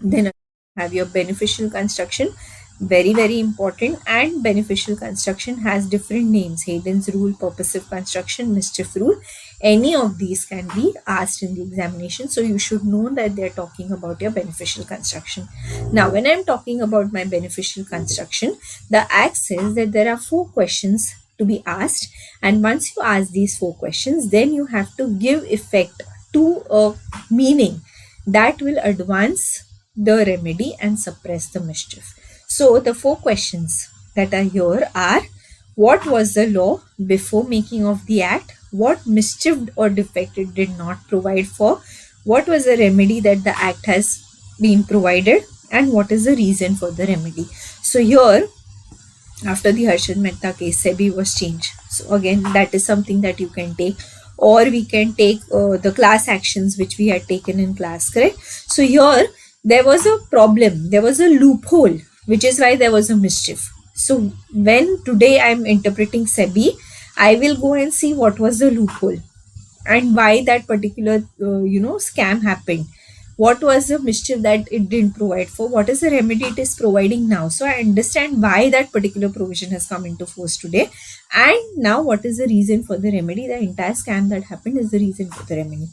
Then have your beneficial construction, very, very important. And beneficial construction has different names: Hayden's rule, purposive construction, mischief rule. Any of these can be asked in the examination, so you should know that they're talking about your beneficial construction. Now when I'm talking about my beneficial construction, the act says that there are 4 questions to be asked, and once you ask these 4 questions, then you have to give effect to a meaning that will advance the remedy and suppress the mischief. So the 4 questions that are here are: what was the law before making of the act? What mischief or defect it did not provide for? What was the remedy that the act has been provided? And what is the reason for the remedy? So here, after the Harshad Mehta case, SEBI was changed. So again, that is something that you can take, or we can take the class actions which we had taken in class, correct? So here there was a problem, there was a loophole, which is why there was a mischief. So when today I am interpreting SEBI, I will go and see what was the loophole and why that particular scam happened. What was the mischief that it didn't provide for? What is the remedy it is providing now? So I understand why that particular provision has come into force today, and now what is the reason for the remedy? The entire scam that happened is the reason for the remedy.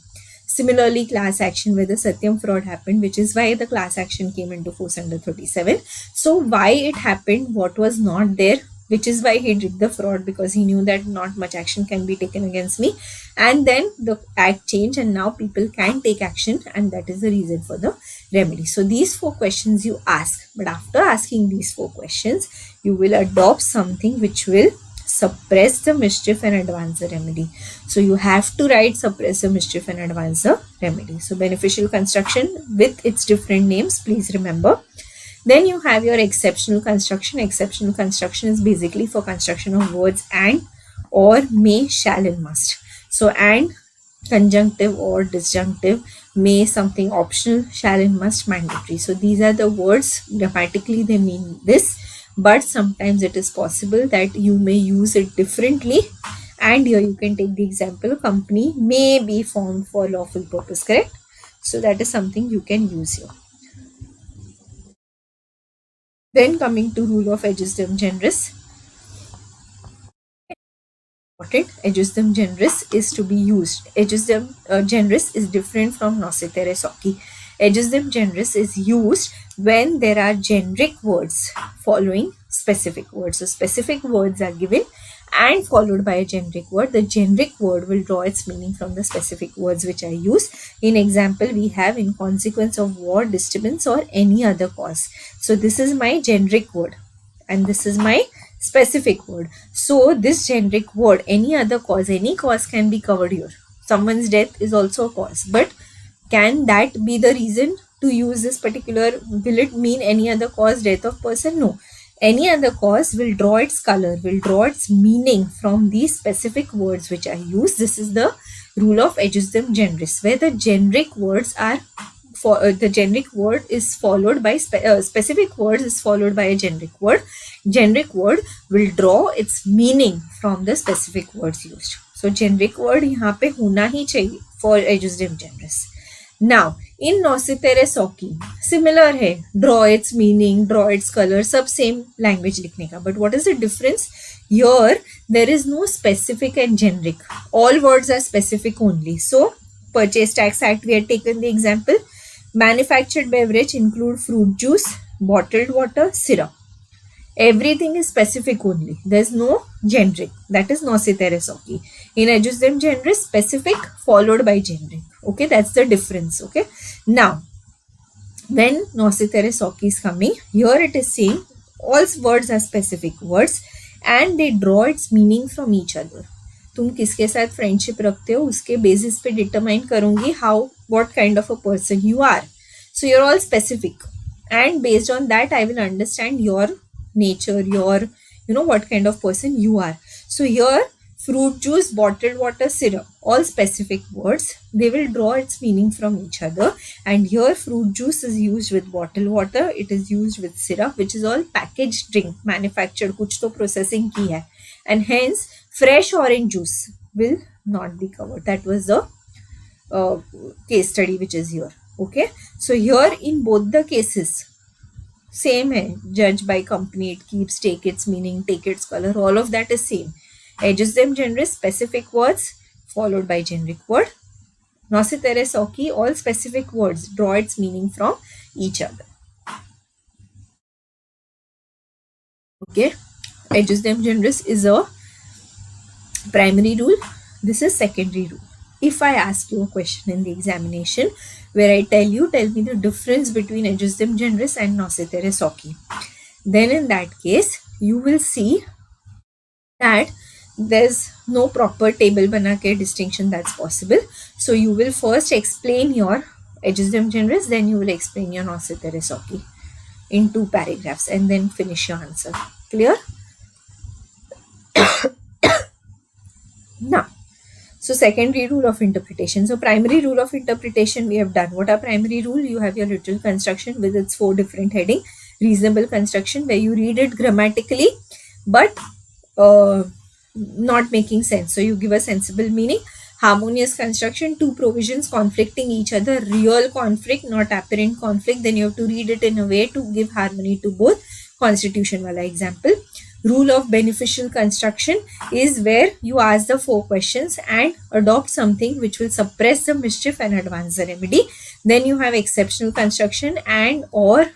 Similarly, class action, where the Satyam fraud happened, which is why the class action came into force under 37. So why it happened, what was not there, which is why he did the fraud, because he knew that not much action can be taken against me. And then the act changed and now people can take action, and that is the reason for the remedy. So these 4 questions you ask, but after asking these 4 questions, you will adopt something which will suppress the mischief and advance the remedy. So you have to write suppress the mischief and advance the remedy. So beneficial construction with its different names, please remember. Then you have your exceptional construction. Exceptional construction is basically for construction of words and, or, may, shall and must. So and conjunctive or disjunctive, may something optional, shall and must mandatory. So these are the words, grammatically they mean this, but sometimes it is possible that you may use it differently. And here you can take the example, company may be formed for lawful purpose, correct? So that is something you can use here. Then coming to rule of Ejusdem generis. Ejusdem generis is to be used. Ejusdem generis is different from Noscitur Socii. Ejusdem generis is used when there are generic words following specific words. So specific words are given and followed by a generic word. The generic word will draw its meaning from the specific words which are used. In example, we have in consequence of war, disturbance or any other cause. So this is my generic word and this is my specific word. So this generic word, any other cause, any cause can be covered here. Someone's death is also a cause, but can that be the reason to use this particular? Will it mean any other cause, death of person? No. Any other cause will draw its color, will draw its meaning from these specific words which are used. This is the rule of Ejusdem generis, where the generic words are the generic word is followed by specific words is followed by a generic word. Generic word will draw its meaning from the specific words used. So generic word यहाँ पे होना ही चाहिए for Ejusdem generis. Now in Noscitur Socii similar है, draw its meaning, draw its color, सब same language लिखने का. But what is the difference? Here there is no specific and generic. All words are specific only. So Purchase Tax Act, we had taken the example. Manufactured beverage include fruit juice, bottled water, syrup. Everything is specific only. There is no generic. That is Noscitur Socii. In Ejusdem generis, specific followed by generic. Okay, that's the difference. Okay. Now, when Noscitur Socii is coming, here it is saying all words are specific words and they draw its meaning from each other. तुम किसके साथ friendship रखते हो उसके basis पे determine करूंगी how what kind of a person you are. So you are all specific and based on that I will understand your nature, your what kind of person you are. So here fruit juice, bottled water, syrup, all specific words, they will draw its meaning from each other. And here fruit juice is used with bottled water, it is used with syrup, which is all packaged drink, manufactured, kuch to processing ki hai, and hence fresh orange juice will not be covered. That was the case study which is here. Okay, so here in both the cases same hai, judge by company, it keeps, take its meaning, take its color, all of that is same. Ejusdem generis, specific words followed by generic word. Noscitur Socii, all specific words draw its meaning from each other. Okay, Ejusdem generis is a primary rule. This is secondary rule. If I ask you a question in the examination where I tell me the difference between Ejusdem generis and Noscitur Socii, then in that case you will see that there's no proper table bana ke distinction that's possible. So you will first explain your Ejusdem generis, then you will explain your Noscitur Socii in 2 paragraphs and then finish your answer. Clear? Now, so secondary rule of interpretation. So primary rule of interpretation we have done. What are primary rule? You have your literal construction with its 4 different heading. Reasonable construction, where you read it grammatically but not making sense, so you give a sensible meaning. Harmonious construction, 2 provisions conflicting each other, real conflict, not apparent conflict, then you have to read it in a way to give harmony to both. Constitution wala example. Rule of beneficial construction is where you ask the 4 questions and adopt something which will suppress the mischief and advance the remedy. Then you have exceptional construction and or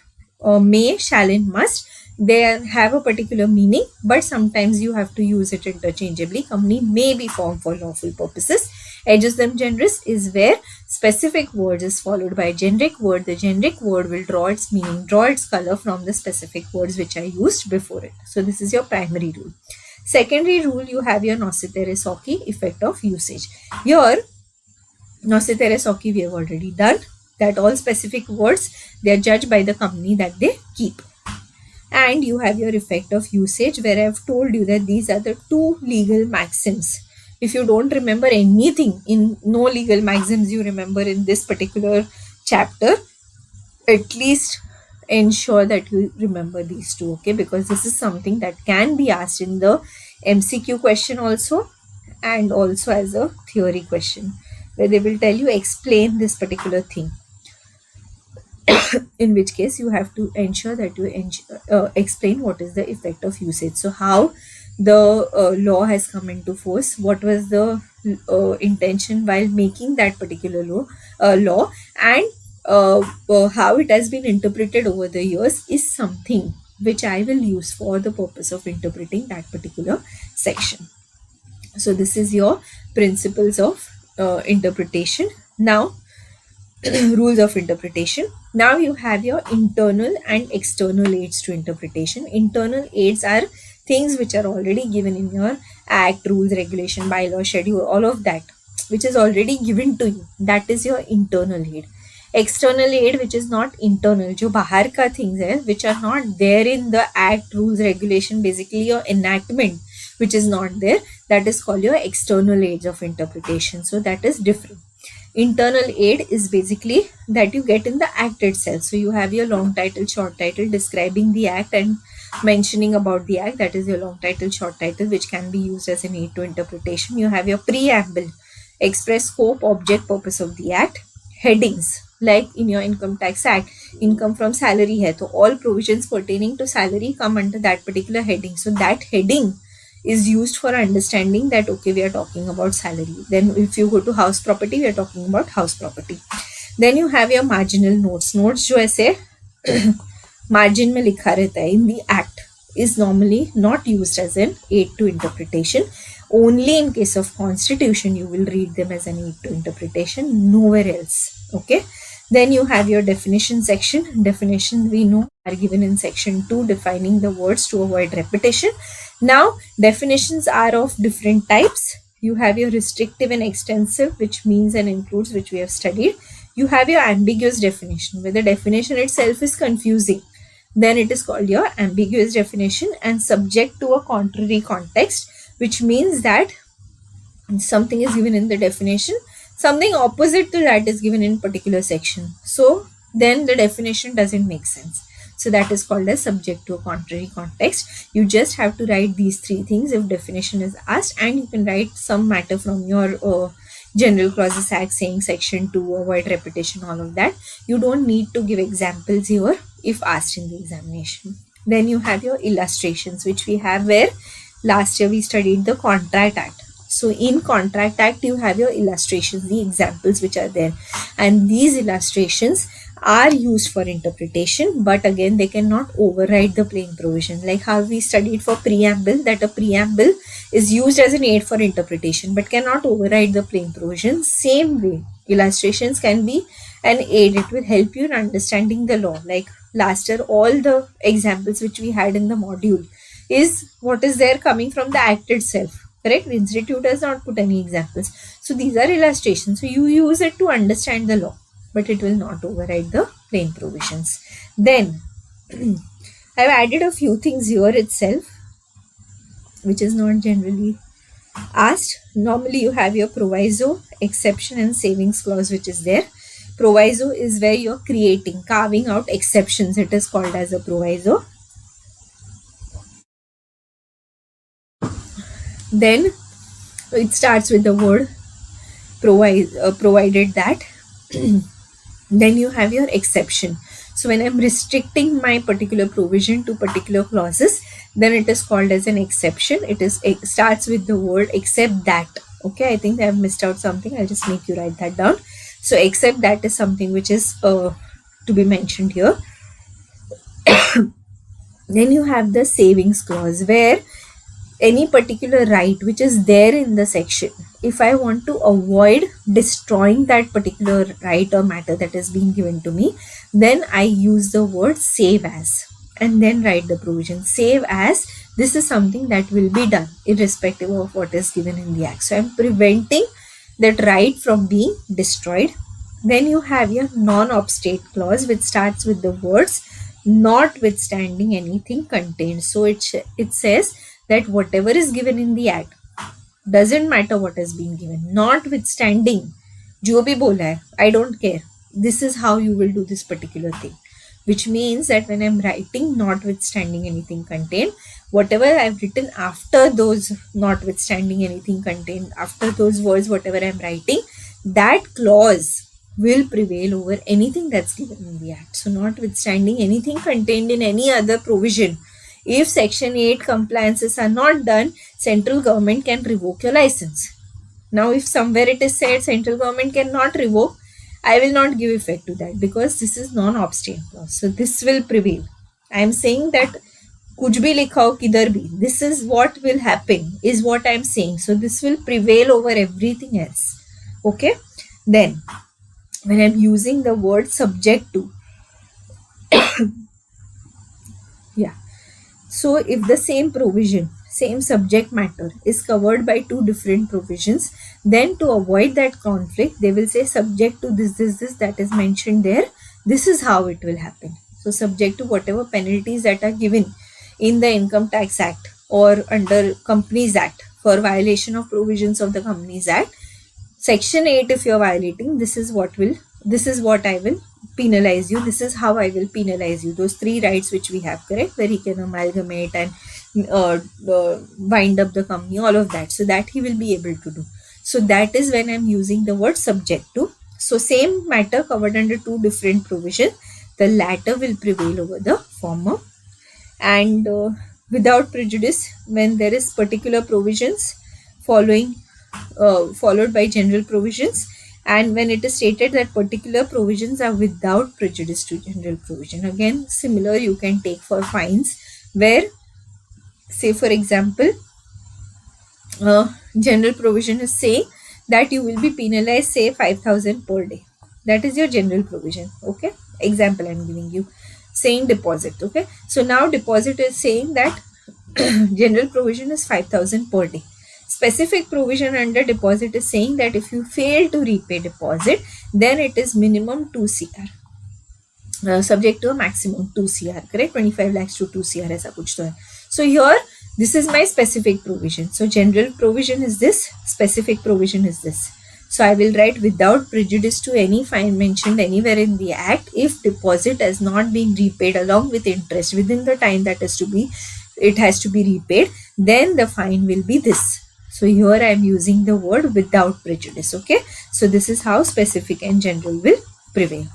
may, shall and must. They have a particular meaning, but sometimes you have to use it interchangeably. Company may be formed for lawful purposes. Ejusdem generis is where specific word is followed by a generic word. The generic word will draw its meaning, draw its color from the specific words which are used before it. So this is your primary rule. Secondary rule, you have your Noscitur Socii, effect of usage. Here, Noscitur Socii we have already done, that all specific words, they are judged by the company that they keep. And you have your effect of usage, where I have told you that these are the 2 legal maxims if you don't remember anything, in no legal maxims you remember in this particular chapter, at least ensure that you remember these two, okay, because this is something that can be asked in the MCQ question also, and also as a theory question, where they will tell you explain this particular thing, in which case you have to ensure that you explain what is the effect of usage. So how the law has come into force, what was the intention while making that particular law, and how it has been interpreted over the years is something which I will use for the purpose of interpreting that particular section. So this is your principles of interpretation. Now rules of interpretation. Now you have your internal and external aids to interpretation. Internal aids are things which are already given in your act, rules, regulation, bylaw, schedule, all of that which is already given to you. That is your internal aid. External aid which is not internal, जो बाहर का things है, which are not there in the act, rules, regulation, basically your enactment which is not there, that is called your external aids of interpretation. So that is different. Internal aid is basically that you get in the act itself. So you have your long title, short title describing the act and mentioning about the act, that is your long title, short title, which can be used as an aid to interpretation. You have your preamble, express scope, object, purpose of the act. Headings, like in your income tax act, income from salary hai, so all provisions pertaining to salary come under that particular heading. So that heading is used for understanding that okay, we are talking about salary. Then if you go to house property, we are talking about house property. Then you have your marginal notes. Notes जो ऐसे margin में लिखा रहता है in the act is normally not used as an aid to interpretation. Only in case of constitution you will read them as an aid to interpretation, nowhere else. Okay. Then you have your definition section. Definition we know are given in section 2, defining the words to avoid repetition. Now definitions are of different types. You have your restrictive and extensive, which means and includes, which we have studied. You have your ambiguous definition, where the definition itself is confusing. Then it is called your ambiguous definition, and subject to a contrary context, which means that something is given in the definition, something opposite to that is given in particular section. So then the definition doesn't make sense. So that is called as subject to a contrary context. You just have to write these three things if definition is asked, and you can write some matter from your General Clauses Act saying section 2, avoid repetition, all of that. You don't need to give examples here if asked in the examination. Then you have your illustrations, which we have where last year we studied the Contract Act. So in Contract Act, you have your illustrations, the examples which are there. And these illustrations are used for interpretation, but again, they cannot override the plain provision. Like how we studied for preamble, that a preamble is used as an aid for interpretation, but cannot override the plain provision. Same way, illustrations can be an aid. It will help you in understanding the law. Like last year, all the examples which we had in the module is what is there coming from the act itself. Correct? The institute does not put any examples. So these are illustrations. So you use it to understand the law, but it will not override the plain provisions. Then I've added a few things here itself, which is not generally asked. Normally you have your proviso, exception, and savings clause, which is there. Proviso is where you're creating, carving out exceptions. It is called as a proviso. Then it starts with the word provided that. Then you have your exception. So when I'm restricting my particular provision to particular clauses, then it is called as an exception. It starts with the word except that. Okay, I think I have missed out something. I'll just make you write that down. So except that is something which is to be mentioned here. Then you have the savings clause, where any particular right which is there in the section, if I want to avoid destroying that particular right or matter that is being given to me, then I use the word save as, and then write the provision. Save as, this is something that will be done irrespective of what is given in the act. So I'm preventing that right from being destroyed. Then you have your non-obstate clause, which starts with the words notwithstanding anything contained. So it says that whatever is given in the act, doesn't matter what has been given, notwithstanding जो भी बोला है, I don't care, this is how you will do this particular thing. Which means that when I'm writing notwithstanding anything contained, whatever I've written after those notwithstanding anything contained, after those words, whatever I'm writing, that clause will prevail over anything that's given in the act. So notwithstanding anything contained in any other provision, if section 8 compliances are not done, central government can revoke your license. Now if somewhere it is said central government cannot revoke, I will not give effect to that because this is non-obstant clause. So this will prevail. I am saying that कुछ भी लिखा हो किधर भी, this is what will happen is what I am saying. So this will prevail over everything else. Okay. Then when I am using the word subject to, yeah. So if the same provision, same subject matter is covered by two different provisions, then to avoid that conflict, they will say subject to this, that is mentioned there. This is how it will happen. So subject to whatever penalties that are given in the Income Tax Act or under Companies Act for violation of provisions of the Companies Act. Section 8, if you are violating, this is what I will penalize you. This is how I will penalize you. Those three rights which we have, correct? Where he can amalgamate and wind up the company, all of that. So that he will be able to do. So that is when I'm using the word subject to. So same matter covered under two different provisions. The latter will prevail over the former. And without prejudice, when there is particular provisions followed by general provisions, and when it is stated that particular provisions are without prejudice to general provision. Again, similar you can take for fines, where say for example, general provision is saying that you will be penalized say 5,000 per day. That is your general provision. Okay, example I'm giving you, saying deposit. Okay, so now deposit is saying that general provision is 5,000 per day. Specific provision under deposit is saying that if you fail to repay deposit, then it is minimum 2 CR, subject to a maximum 2 CR, correct? 25 lakhs to 2 CR aisa kuch to hai. So here this is my specific provision. So general provision is this, specific provision is this. So I will write without prejudice to any fine mentioned anywhere in the act, if deposit has not been repaid along with interest within the time that it has to be repaid, then the fine will be this. So here I am using the word without prejudice. Okay. So this is how specific and general will prevail.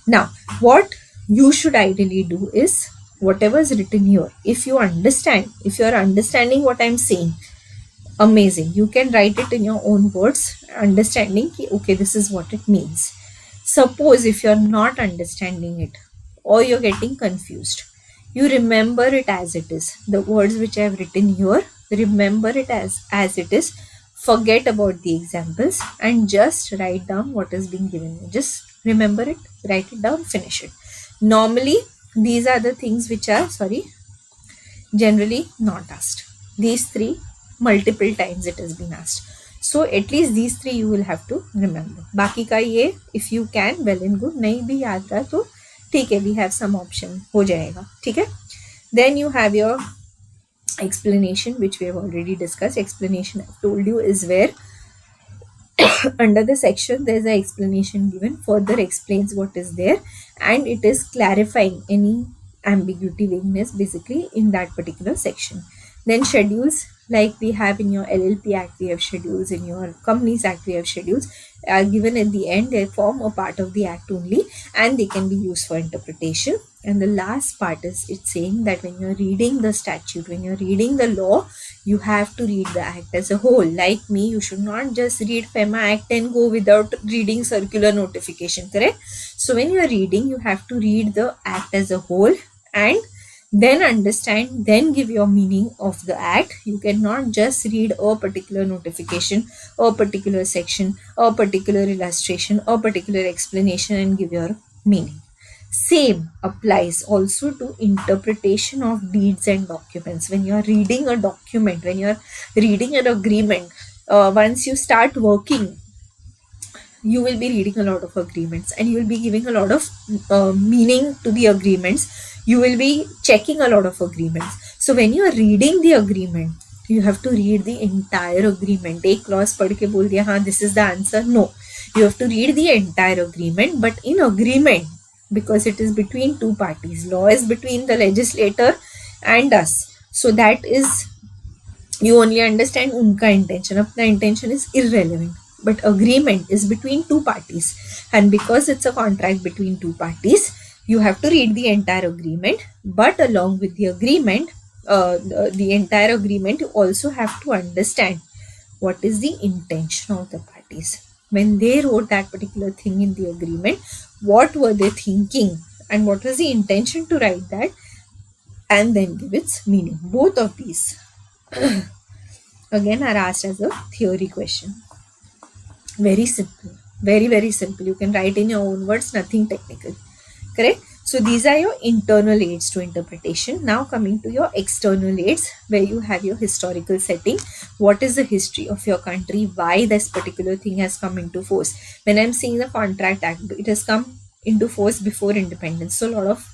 Now, what you should ideally do is whatever is written here. If you are understanding what I am saying, amazing. You can write it in your own words, understanding, okay, this is what it means. Suppose if you are not understanding it or you're getting confused, you remember it as it is. The words which I have written here, remember it as it is. Forget about the examples and just write down what is being given. Just remember it, write it down, finish it. Normally, these are the things which are, generally not asked. These three, multiple times it has been asked. So at least these three you will have to remember. Baki ka ye, if you can, well and good. Nahi bhi yaad raha to theek hai, we have some option, ho jayega, theek hai. Then you have your explanation, which we have already discussed. Explanation I've told you is where under the section there's an explanation given, further explains what is there, and it is clarifying any ambiguity, vagueness basically in that particular section. Then schedules, like we have in your LLP Act, we have schedules, in your Companies Act we have schedules, are given at the end. They form a part of the act only and they can be used for interpretation. And the last part is it's saying that when you're reading the statute, when you're reading the law, you have to read the act as a whole. Like me, you should not just read FEMA Act and go without reading circular notification, correct? So when you're reading, you have to read the act as a whole and then understand, then give your meaning of the act. You cannot just read a particular notification, a particular section, a particular illustration, a particular explanation and give your meaning. Same applies also to interpretation of deeds and documents. When you are reading a document, when you are reading an agreement, once you start working, you will be reading a lot of agreements and you will be giving a lot of meaning to the agreements. You will be checking a lot of agreements. So when you are reading the agreement, you have to read the entire agreement. एक clause पढ़ के बोल दिया हाँ this is the answer, no, you have to read the entire agreement. But in agreement, because it is between two parties, law is between the legislator and us, so that is, you only understand unka intention, apna intention is irrelevant. But agreement is between two parties, and because it's a contract between two parties, you have to read the entire agreement. But along with the agreement, the entire agreement, you also have to understand what is the intention of the parties when they wrote that particular thing in the agreement. What were they thinking, and what was the intention to write that, and then give its meaning. Both of these again are asked as a theory question. Very simple, very very simple. You can write in your own words, nothing technical. Correct? So these are your internal aids to interpretation. Now coming to your external aids, where you have your historical setting. What is the history of your country? Why this particular thing has come into force? When I'm seeing the Contract Act, it has come into force before independence. So a lot of,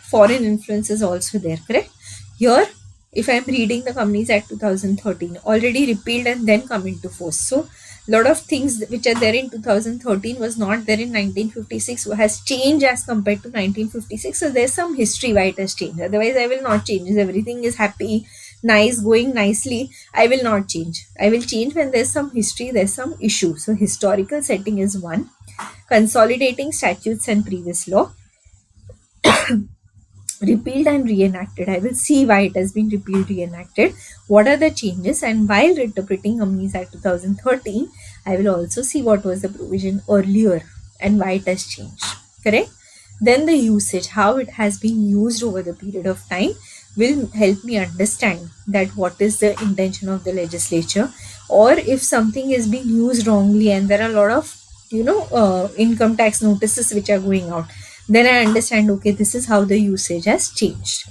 foreign influence is also there. Correct? Here, if I'm reading the Companies Act 2013, already repealed and then come into force. So lot of things which are there in 2013 was not there in 1956, has changed as compared to 1956. So there's some history why it has changed. Otherwise I will not change. If everything is happy, nice, going nicely, I will not change. I will change when there's some history, there's some issue. So historical setting is one. Consolidating statutes and previous law. Repealed and reenacted. I will see why it has been repealed, reenacted. What are the changes? And while interpreting Companies Act 2013, I will also see what was the provision earlier and why it has changed. Correct? Then the usage, how it has been used over the period of time, will help me understand that what is the intention of the legislature, or if something is being used wrongly and there are a lot of income tax notices which are going out, then I understand, okay, this is how the usage has changed.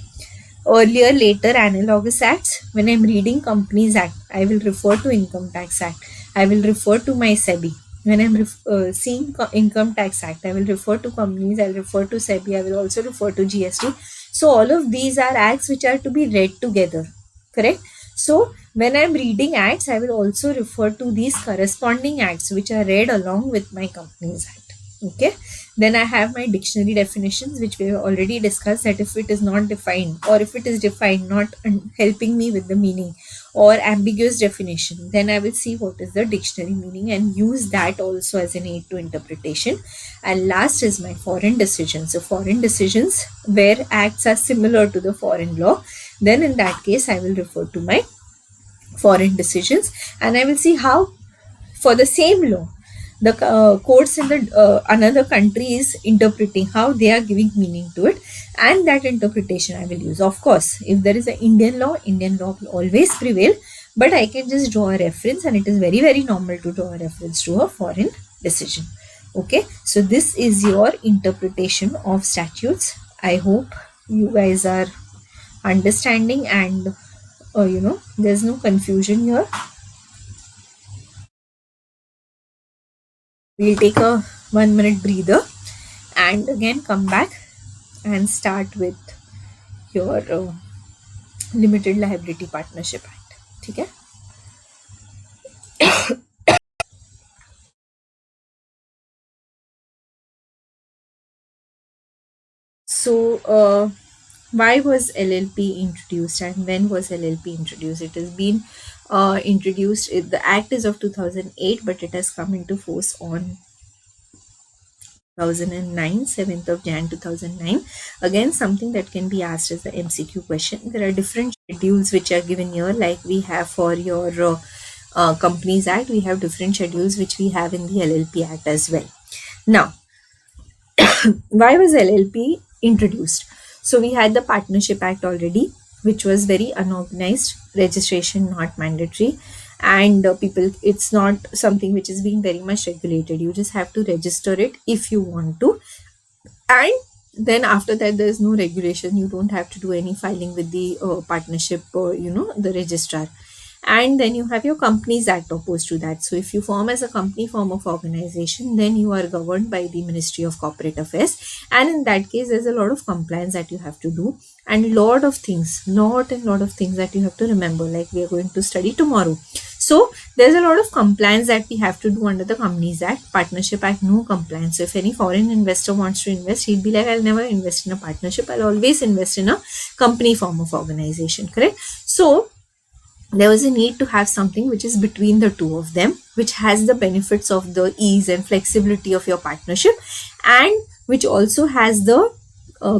Earlier, later, analogous acts. When I'm reading Companies Act, I will refer to Income Tax Act. I will refer to my SEBI. When I'm seeing Income Tax Act, I will refer to companies, I will refer to SEBI, I will also refer to GST. So all of these are acts which are to be read together. Correct? So when I'm reading acts, I will also refer to these corresponding acts which are read along with my Companies Act. Okay, then I have my dictionary definitions, which we have already discussed, that if it is not defined, or if it is defined not helping me with the meaning, or ambiguous definition, then I will see what is the dictionary meaning and use that also as an aid to interpretation. And last is my foreign decisions. So foreign decisions where acts are similar to the foreign law, then in that case I will refer to my foreign decisions, and I will see how for the same law the courts in the another country is interpreting, how they are giving meaning to it, and that interpretation I will use. Of course, if there is an Indian law will always prevail, but I can just draw a reference, and it is very very normal to draw a reference to a foreign decision. Okay, so this is your interpretation of statutes. I hope you guys are understanding, and there's no confusion here. We'll take a 1 minute breather and again come back and start with your Limited Liability Partnership Act. Okay? So why was LLP introduced, and when was LLP introduced? It has been introduced, the act is of 2008, but it has come into force on 2009, 7th of Jan 2009. Again, something that can be asked as the MCQ question. There are different schedules which are given here, like we have for your Companies Act, we have different schedules which we have in the LLP Act as well. Now, why was LLP introduced? So we had the Partnership Act already, which was very unorganized, registration not mandatory, and people, it's not something which is being very much regulated. You just have to register it if you want to, and then after that there is no regulation. You don't have to do any filing with the partnership, the registrar. And then you have your Companies Act opposed to that. So if you form as a company form of organization, then you are governed by the Ministry of Corporate Affairs, and in that case there's a lot of compliance that you have to do, and lot of things that you have to remember, like we are going to study tomorrow. So there's a lot of compliance that we have to do under the Companies Act. Partnership Act, no compliance. So if any foreign investor wants to invest, he'd be like, I'll never invest in a partnership, I'll always invest in a company form of organization, correct? So there was a need to have something which is between the two of them, which has the benefits of the ease and flexibility of your partnership, and which also has the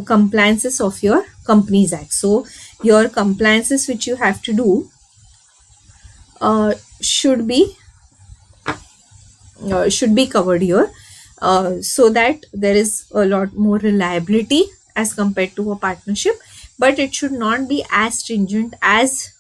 compliances of your Companies Act. So your compliances which you have to do should be covered here, so that there is a lot more reliability as compared to a partnership, but it should not be as stringent as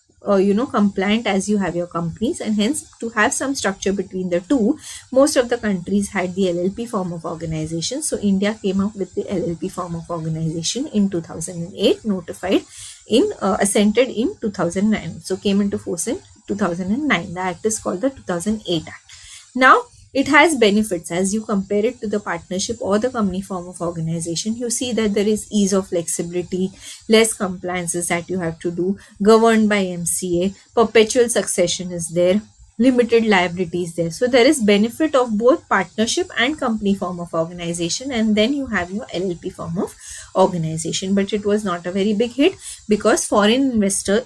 compliant as you have your companies, and hence to have some structure between the two, most of the countries had the LLP form of organization. So India came up with the LLP form of organization in 2008, notified in assented in 2009, so came into force in 2009. The act is called the 2008 Act. Now it has benefits as you compare it to the partnership or the company form of organization. You see that there is ease of flexibility, less compliances that you have to do, governed by MCA, perpetual succession is there, limited liability is there. So there is benefit of both partnership and company form of organization, and then you have your LLP form of organization. But it was not a very big hit because foreign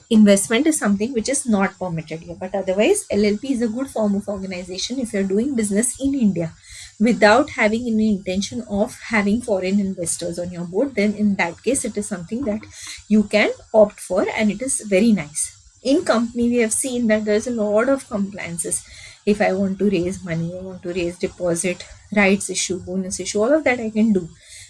investment is something which is not permitted here. But otherwise LLP is a good form of organization if you're doing business in India without having any intention of having foreign investors on your board. Then in that case it is something that you can opt for, and it is very nice. In company we have seen that there's a lot of compliances. If I want to raise money, I want to raise deposit, rights issue, bonus issue, all of that I can do.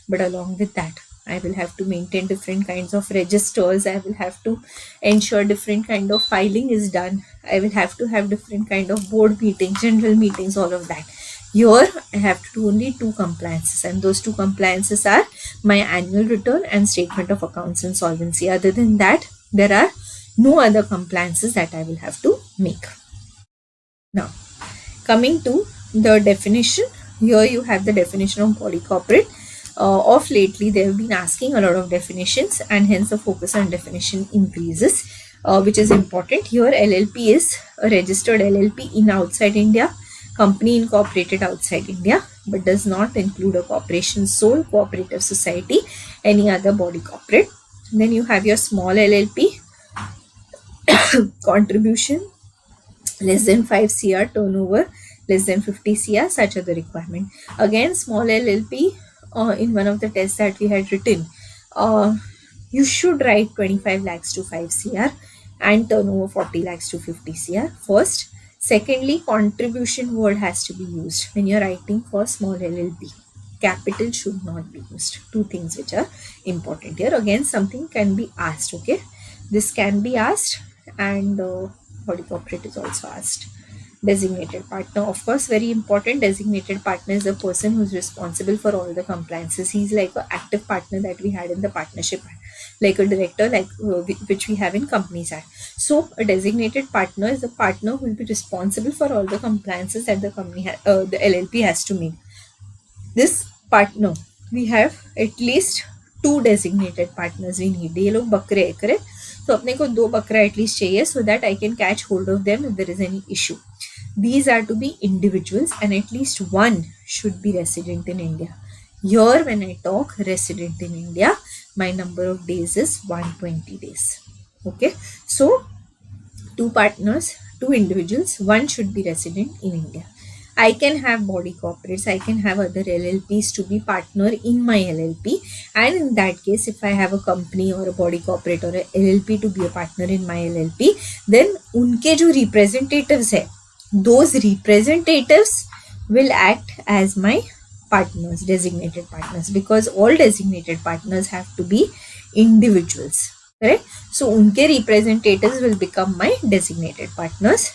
But along with that, I will have to maintain different kinds of registers. I will have to ensure different kind of filing is done. I will have to have different kind of board meetings, general meetings, all of that. Here I have to do only 2 compliances, and those 2 compliances are my annual return and statement of accounts and solvency. Other than that, there are no other compliances that I will have to make. Now, coming to the definition, here you have the definition of body corporate. Of lately, they have been asking a lot of definitions, and hence the focus on definition increases, which is important. Here, LLP is a registered LLP in outside India, company incorporated outside India, but does not include a corporation, sole cooperative society, any other body corporate. Then you have your small LLP, contribution less than 5 CR, turnover less than 50 CR, such are the requirement. Again, small LLP, in one of the tests that we had written, you should write 25 lakhs to 5 CR and turnover 40 lakhs to 50 CR first. Secondly, contribution word has to be used when you're writing for small LLP. Capital should not be used. 2 things which are important here. Again, something can be asked, okay? This can be asked, and body corporate is also asked. Designated partner, of course, very important. Designated partner is the person who is responsible for all the compliances. He's like an active partner that we had in the partnership, like a director, like which we have in Companies Act. So a designated partner is the partner who will be responsible for all the compliances that the company the LLP has to make. This partner, we have at least 2 designated partners we need. ये लोग बकरे हैं, correct? So अपने को 2 बकरा at least चाहिए, so that I can catch hold of them if there is any issue. These are to be individuals, and at least 1 should be resident in India. Here when I talk resident in India, my number of days is 120 days. Okay, so 2 partners, 2 individuals, 1 should be resident in India. I can have body corporates, I can have other LLPs to be partner in my LLP, and in that case, if I have a company or a body corporate or a LLP to be a partner in my LLP, then उनके जो representatives है, those representatives will act as my partners, designated partners, because all designated partners have to be individuals, correct? So unke representatives will become my designated partners.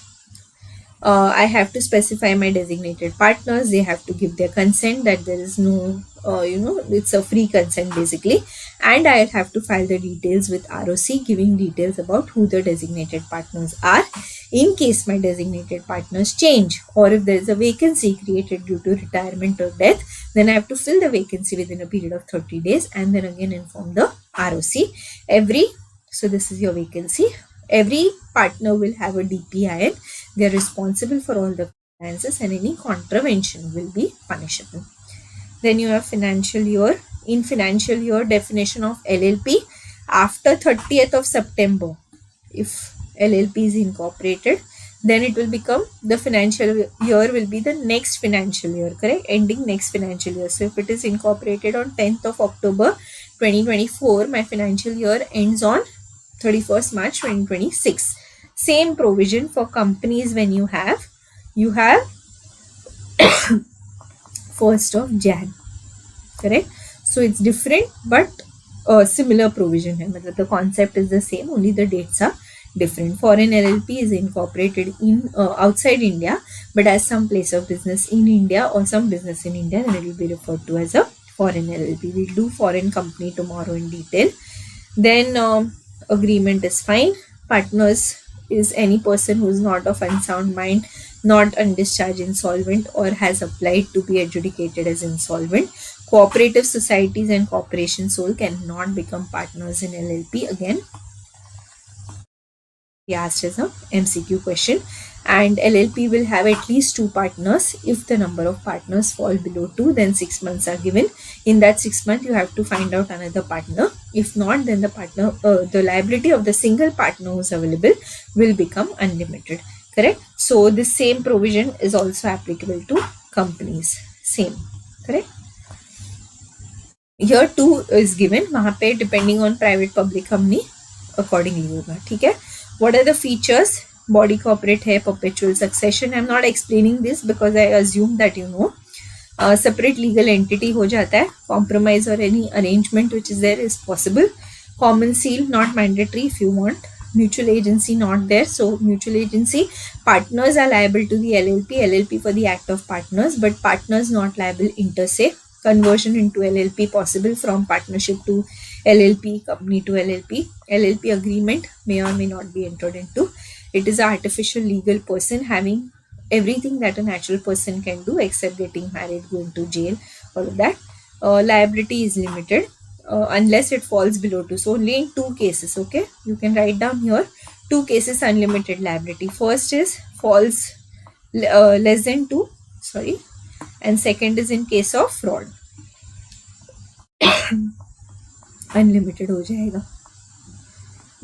I have to specify my designated partners. They have to give their consent, that there is no it's a free consent basically, and I have to file the details with ROC, giving details about who the designated partners are. In case my designated partners change, or if there is a vacancy created due to retirement or death, then I have to fill the vacancy within a period of 30 days and then again inform the ROC. So this is your vacancy. Every partner will have a DPIN. They are responsible for all the finances and any contravention will be punishable. Then you have financial year. In financial year, definition of LLP, after 30th of September, if LLP is incorporated, then it will become the financial year will be the next financial year, correct? Ending next financial year. So if it is incorporated on 10th of October 2024, my financial year ends on 31st March 2026. Same provision for companies when you have 1st of Jan, correct? So it's different but similar provision hai. The concept is the same, only the dates are different. Foreign LLP is incorporated in outside India, but as some place of business in India or some business in India, then it will be referred to as a foreign LLP. We'll do foreign company tomorrow in detail. Then agreement is fine. Partners is any person who is not of unsound mind, not undischarged insolvent, or has applied to be adjudicated as insolvent. Cooperative societies and corporation sole cannot become partners in LLP. Again, we asked as a MCQ question. And LLP will have at least 2 partners. If the number of partners fall below 2, then 6 months are given. In that 6 months, you have to find out another partner. If not, then the liability of the single partner who is available will become unlimited. Correct? So the same provision is also applicable to companies. Same. Correct? Here 2 is given. वहाँ पे depending on private public company accordingly होगा. ठीक है? What are the features? Body corporate है, perpetual succession. I'm not explaining this because I assume that you know. Separate legal entity हो जाता है. Compromise or any arrangement which is there is possible. Common seal not mandatory if you want. Mutual agency not there. So mutual agency, partners are liable to the LLP for the act of partners, but partners not liable inter se. Conversion into LLP possible from partnership to LLP, company to LLP. LLP agreement may or may not be entered into. It is an artificial legal person having everything that a natural person can do except getting married, going to jail, all of that. Liability is limited unless it falls below 2. So only in 2 cases, okay? You can write down here 2 cases unlimited liability. First is falls less than 2, and second is in case of fraud. Unlimited हो जाएगा.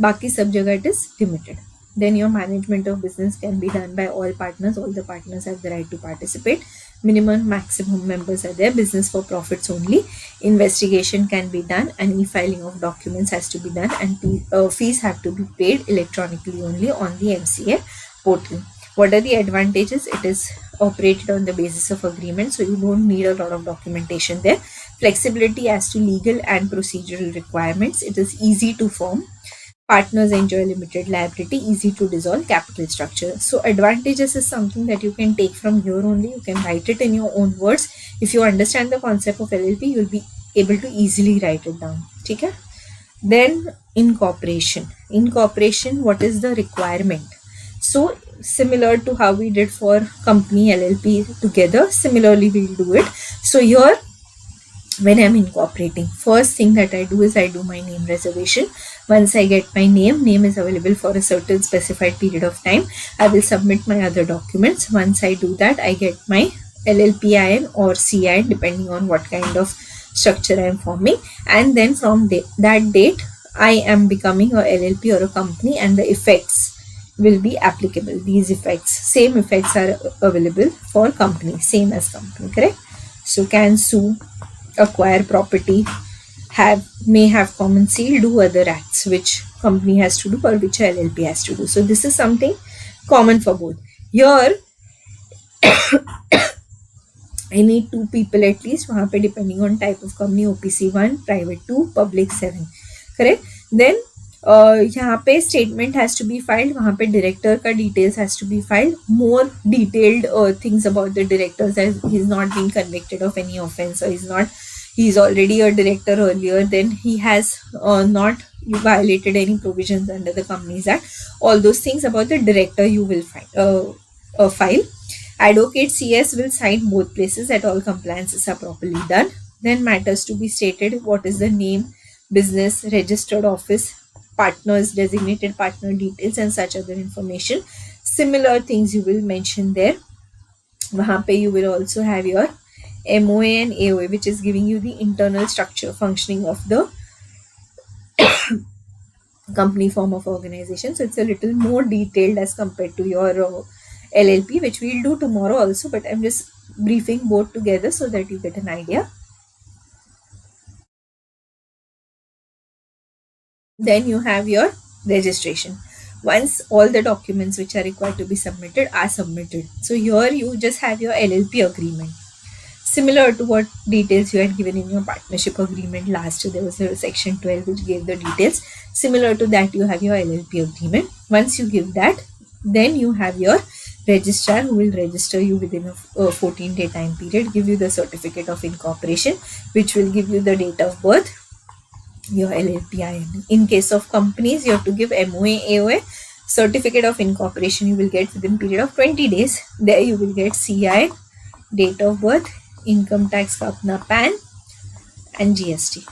बाकी सब जगह it is limited. Then your management of business can be done by all partners. All the partners have the right to participate. Minimum, maximum members are there. Business for profits only. Investigation can be done and e-filing of documents has to be done, and fees have to be paid electronically only on the MCA portal. What are the advantages? It is operated on the basis of agreement, so you don't need a lot of documentation there. Flexibility as to legal and procedural requirements. It is easy to form. Partners enjoy limited liability, easy to dissolve, capital structure. So advantages is something that you can take from here only. You can write it in your own words. If you understand the concept of LLP, you will be able to easily write it down. Okay? Then incorporation. Incorporation, what is the requirement? So similar to how we did for company LLP together, similarly we'll do it. So here, when I'm incorporating, first thing that I do is I do my name reservation. Once I get my name is available for a certain specified period of time. I will submit my other documents. Once I do that, I get my LLPIN or CIN depending on what kind of structure I am forming. And then from that date, I am becoming a LLP or a company, and the effects will be applicable. These effects, same effects are available for company, same as company, correct? So can sue, acquire property, may have common seal, do other acts which company has to do or which LLP has to do. So this is something common for both. Here I need 2 people at least, वहाँ पे depending on type of company, OPC 1, private 2, public 7, correct? Then यहाँ पे statement has to be filed, वहाँ पे director का details has to be filed. More detailed things about the directors, as he's not been convicted of any offense, or he's already a director earlier, then he has not you violated any provisions under the Companies Act, all those things about the director you will file. Advocate CS will sign both places that all compliances are properly done. Then matters to be stated: what is the name, business, registered office, partners, designated partner details, and such other information. Similar things you will mention there. वहाँ पे you will also have your MOA and AOA, which is giving you the internal structure functioning of the company form of organization. So it's a little more detailed as compared to your LLP, which we'll do tomorrow also, but I'm just briefing both together so that you get an idea. Then you have your registration. Once all the documents which are required to be submitted are submitted, so here you just have your LLP agreement, similar to what details you had given in your partnership agreement last year. There was a section 12 which gave the details. Similar to that, you have your LLP agreement. Once you give that, then you have your registrar who will register you within a 14-day time period, give you the certificate of incorporation, which will give you the date of birth, your LLP IN. In case of companies, you have to give MOA, AOA. Certificate of incorporation you will get within period of 20 days. There you will get CI, date of birth, income tax का अपना PAN and GST.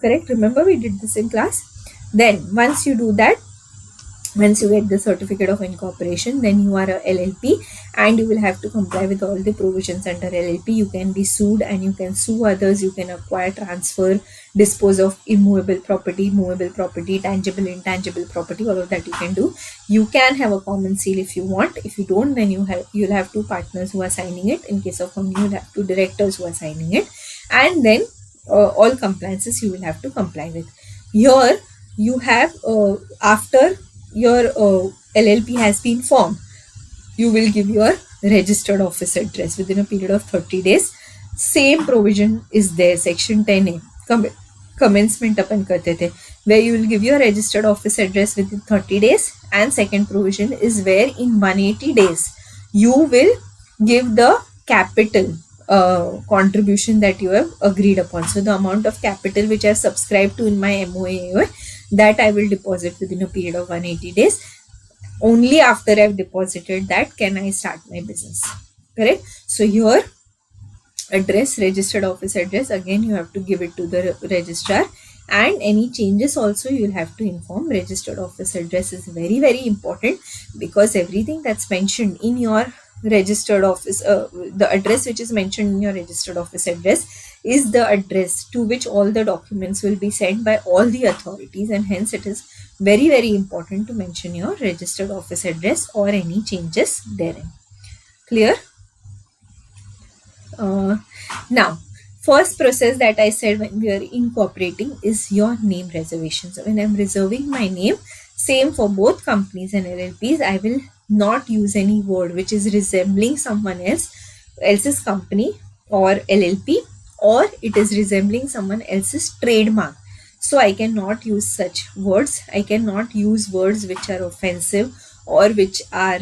Correct? Remember we did this in class. Then once you do that, once you get the certificate of incorporation, then you are a LLP and you will have to comply with all the provisions under LLP. You can be sued and you can sue others. You can acquire, transfer, dispose of immovable property, movable property, tangible, intangible property, all of that you can do. You can have a common seal if you want. If you don't, then you'll have two partners who are signing it. In case of company, you'll have two directors who are signing it. And then all compliances you will have to comply with. Here you have after your LLP has been formed, you will give your registered office address within a period of 30 days. Same provision is there, section 10A, commencement अपन करते थे, where you will give your registered office address within 30 days. And second provision is where in 180 days you will give the capital contribution that you have agreed upon. So the amount of capital which I have subscribed to in my MOA, that I will deposit within a period of 180 days. Only after I have deposited that can I start my business. Correct? So your address, registered office address, again you have to give it to the registrar, and any changes also you will have to inform. Registered office address is very, very important, because everything that's mentioned in your registered office, the address which is mentioned in your registered office address is the address to which all the documents will be sent by all the authorities, and hence it is very, very important to mention your registered office address or any changes therein. Clear? Now, first process that I said when we are incorporating is your name reservation. So when I'm reserving my name, same for both companies and LLPs, I will not use any word which is resembling someone else's company or LLP, or it is resembling someone else's trademark. So I cannot use such words. I cannot use words which are offensive or which are,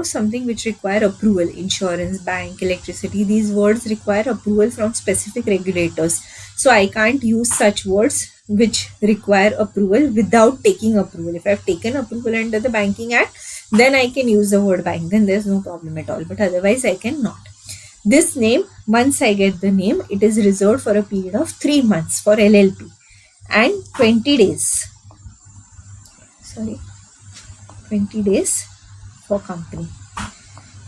something which require approval. Insurance, bank, electricity, these words require approval from specific regulators. So I can't use such words which require approval without taking approval. If I've taken approval under the Banking Act, then I can use the word bank, then there's no problem at all, but otherwise I cannot. This name, once I get the name, it is reserved for a period of 3 months for LLP and 20 days. 20 days for company.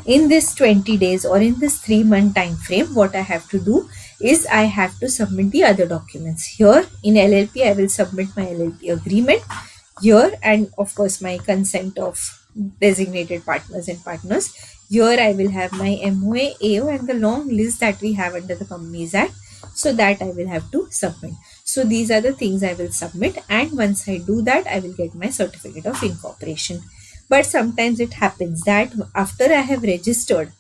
In this 20 days or in this 3-month time frame, what I have to do is I have to submit the other documents. Here in LLP, I will submit my LLP agreement here, and of course my consent of designated partners and partners. Here I will have my MOA, AO, and the long list that we have under the Companies Act. So that I will have to submit. So these are the things I will submit, and once I do that, I will get my certificate of incorporation. But sometimes it happens that after I have registered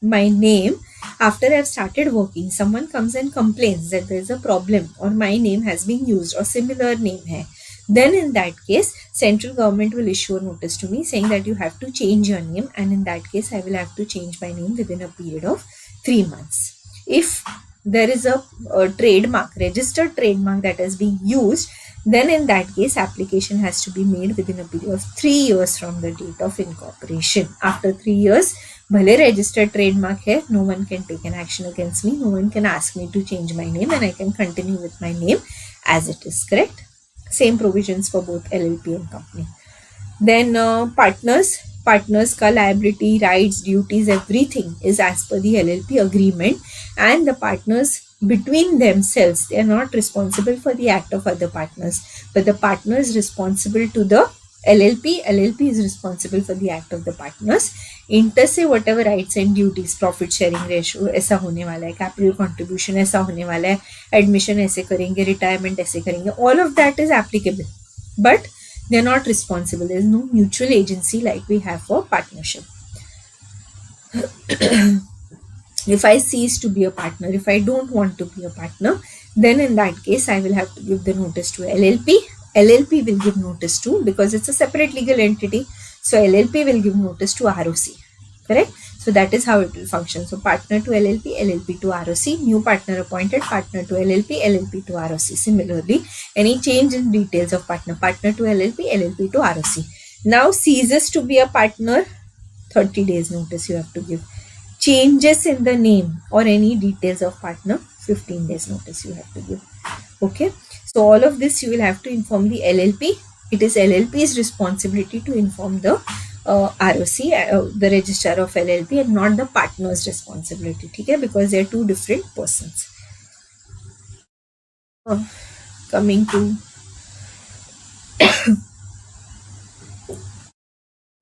my name, after I have started working, someone comes and complains that there is a problem or my name has been used or similar name hai. Then in that case, central government will issue a notice to me saying that you have to change your name, and in that case, I will have to change my name within a period of 3 months. If there is a trademark, registered trademark that has been used, then in that case application has to be made within a period of 3 years from the date of incorporation. After 3 years, bhale registered trademark hai, no one can take an action against me, no one can ask me to change my name, and I can continue with my name as it is, correct? Same provisions for both LLP and company. Then partners ka liability, rights, duties, everything is as per the LLP agreement, and the partners between themselves, they are not responsible for the act of other partners, but the partner is responsible to the LLP is responsible for the act of the partners. Inter से whatever rights and duties, profit sharing ratio ऐसा होने वाला है, capital contribution ऐसा होने वाला है, admission ऐसे करेंगे, retirement ऐसे करेंगे, all of that is applicable, but they are not responsible. There is no mutual agency like we have for partnership. If I cease to be a partner, if I don't want to be a partner, then in that case I will have to give the notice to LLP. LLP will give notice to, because it's a separate legal entity, so LLP will give notice to ROC, correct? So that is how it will function. So partner to LLP, LLP to ROC, new partner appointed, partner to LLP, LLP to ROC. Similarly, any change in details of partner to LLP, LLP to ROC. Now ceases to be a partner, 30 days notice you have to give. Changes in the name or any details of partner, 15 days notice you have to give. Okay, so all of this you will have to inform the LLP. It is LLP's responsibility to inform the ROC, the registrar of LLP, and not the partner's responsibility, okay? Because they are two different persons. Coming to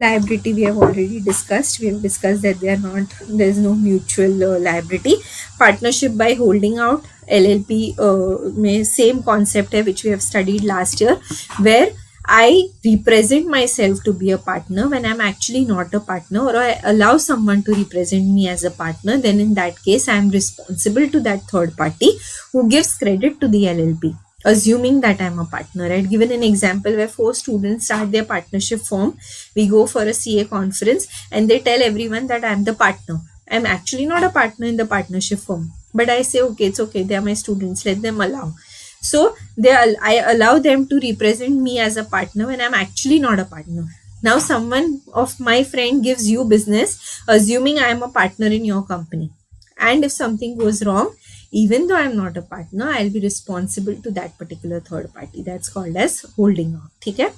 liability, we have already discussed. We have discussed that there is no mutual liability. Partnership by holding out, LLP में same concept है which we have studied last year, where I represent myself to be a partner when I'm actually not a partner, or I allow someone to represent me as a partner. Then in that case, I'm responsible to that third party who gives credit to the LLP, assuming that I'm a partner. I had given an example where 4 students start their partnership firm. We go for a CA conference and they tell everyone that I'm the partner. I'm actually not a partner in the partnership firm, but I say, okay, it's okay, they are my students, let them allow. So I allow them to represent me as a partner when I'm actually not a partner. Now someone of my friend gives you business, assuming I am a partner in your company. And if something goes wrong, even though I'm not a partner, I'll be responsible to that particular third party. That's called as holding out. Okay?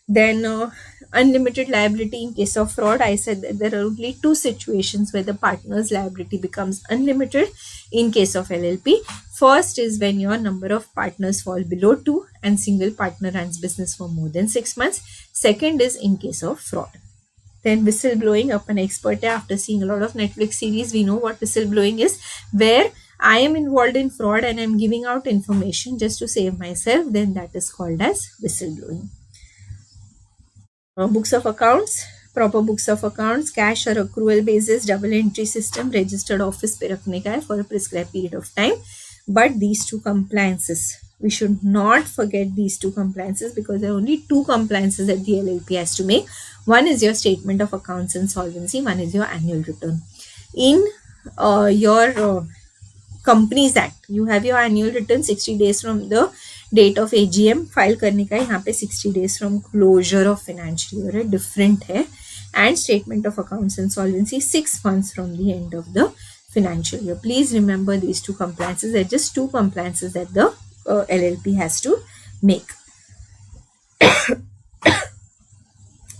Then unlimited liability in case of fraud. I said that there are only 2 situations where the partner's liability becomes unlimited in case of LLP. First is when your number of partners fall below 2 and single partner runs business for more than 6 months. Second is in case of fraud. Then whistleblowing, upon expert after seeing a lot of Netflix series, we know what whistleblowing is, where I am involved in fraud and I'm giving out information just to save myself, then that is called as whistleblowing. Books of accounts, proper books of accounts, cash or accrual basis, double entry system, registered office पे रखने का है for a prescribed period of time. But these 2 compliances, we should not forget these 2 compliances, because there are only 2 compliances that the LLP has to make. One is your statement of accounts and solvency, one is your annual return. In your Companies Act, you have your annual return 60 days from the date of AGM file करने का, यहाँ पे 60 days from closure of financial year है, different है, and statement of accounts and solvency 6 months from the end of the financial year. Please remember these 2 compliances. They're just 2 compliances that the LLP has to make.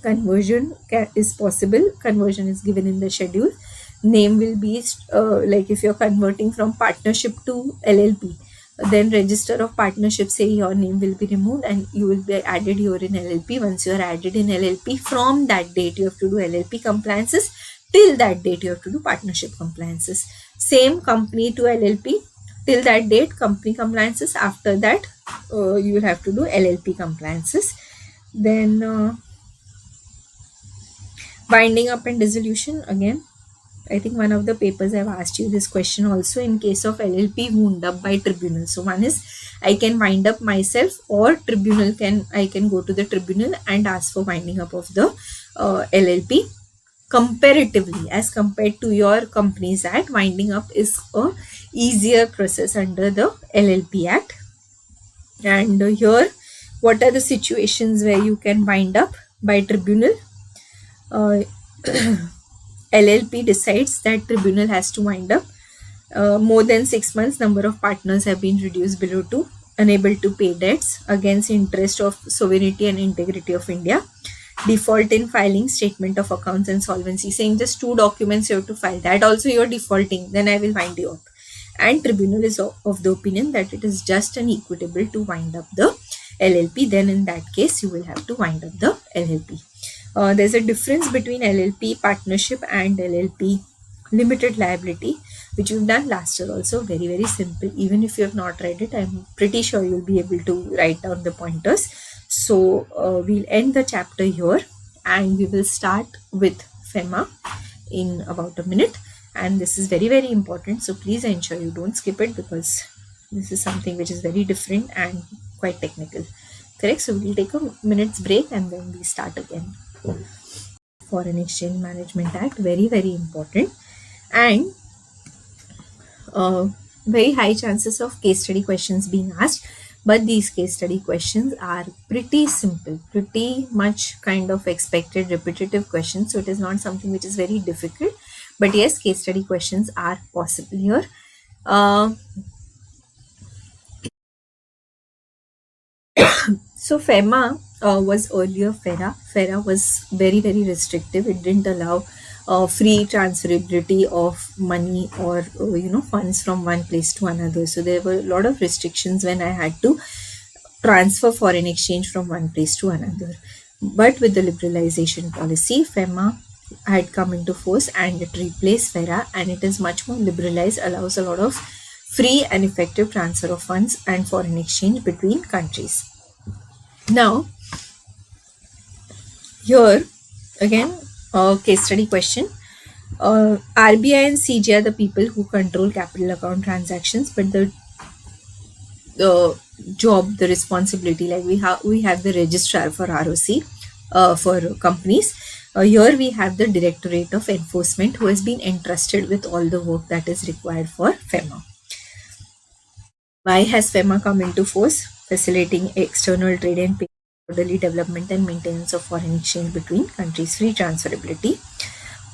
Conversion is possible. Conversion is given in the schedule. Name will be like if you're converting from partnership to LLP, then register of partnership, say your name will be removed and you will be added here in LLP. Once you are added in LLP, from that date you have to do LLP compliances. Till that date you have to do partnership compliances. Same company to LLP, till that date company compliances. After that you will have to do LLP compliances. Then binding up and dissolution, again I think one of the papers I've asked you this question also. In case of LLP wound up by tribunal, so one is I can wind up myself, or I can go to the tribunal and ask for winding up of the LLP. comparatively, as compared to your Companies Act, winding up is a easier process under the LLP Act. And here, what are the situations where you can wind up by tribunal? uh, LLP decides that tribunal has to wind up. More than 6 months, number of partners have been reduced below 2, unable to pay debts against interest of sovereignty and integrity of India, default in filing statement of accounts and solvency, saying just 2 documents you have to file, that also you're defaulting, then I will wind you up. And tribunal is of the opinion that it is just and equitable to wind up the LLP, then in that case you will have to wind up the LLP. There's a difference between LLP partnership and LLP limited liability, which we've done last year also. Very, very simple. Even if you have not read it, I'm pretty sure you'll be able to write down the pointers. So we'll end the chapter here, and we will start with FEMA in about a minute. And this is very, very important. So please ensure you don't skip it, because this is something which is very different and quite technical. Correct? So we'll take a minute's break and then we start again. Foreign Exchange Management Act, very, very important, and very high chances of case study questions being asked. But these case study questions are pretty simple, pretty much kind of expected repetitive questions. So it is not something which is very difficult. But yes, case study questions are possible here. So FEMA was earlier FERA. FERA was very, very restrictive. It didn't allow free transferability of money or funds from one place to another. So there were a lot of restrictions when I had to transfer foreign exchange from one place to another. But with the liberalization policy, FEMA had come into force and it replaced FERA, and it is much more liberalized, allows a lot of free and effective transfer of funds and foreign exchange between countries. Now, here again, case study question. RBI and CG are the people who control capital account transactions, but the job, the responsibility, like we have the registrar for ROC for companies. Here we have the Directorate of Enforcement, who has been entrusted with all the work that is required for FEMA. Why has FEMA come into force? Facilitating external trade and orderly development and maintenance of foreign exchange between countries, free transferability.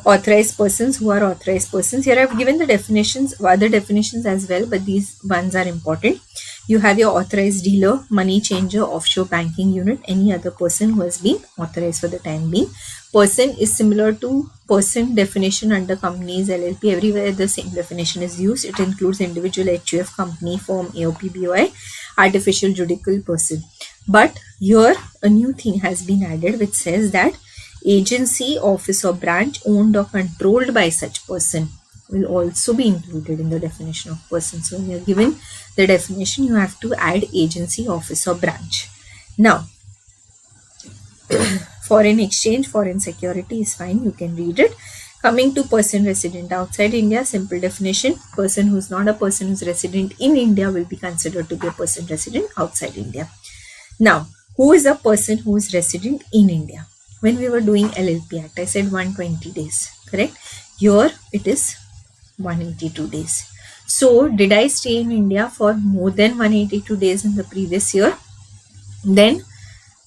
Authorized persons. Who are authorized persons? Here I've given the definitions, other definitions as well, but these ones are important. You have your authorized dealer, money changer, offshore banking unit, any other person who has been authorized for the time being. Person is similar to person definition under companies, LLP. Everywhere the same definition is used. It includes individual, HUF, company, firm, AOP, BOI, artificial judicial person. But here a new thing has been added, which says that agency, office or branch owned or controlled by such person will also be included in the definition of person. So when you are given the definition, you have to add agency, office or branch. Now, foreign exchange, foreign security is fine, you can read it. Coming to person resident outside India, simple definition: person who is not a person who is resident in India will be considered to be a person resident outside India. Now, who is a person who is resident in India? When we were doing LLP Act, I said 120 days, correct? Here it is 182 days. So, did I stay in India for more than 182 days in the previous year? Then,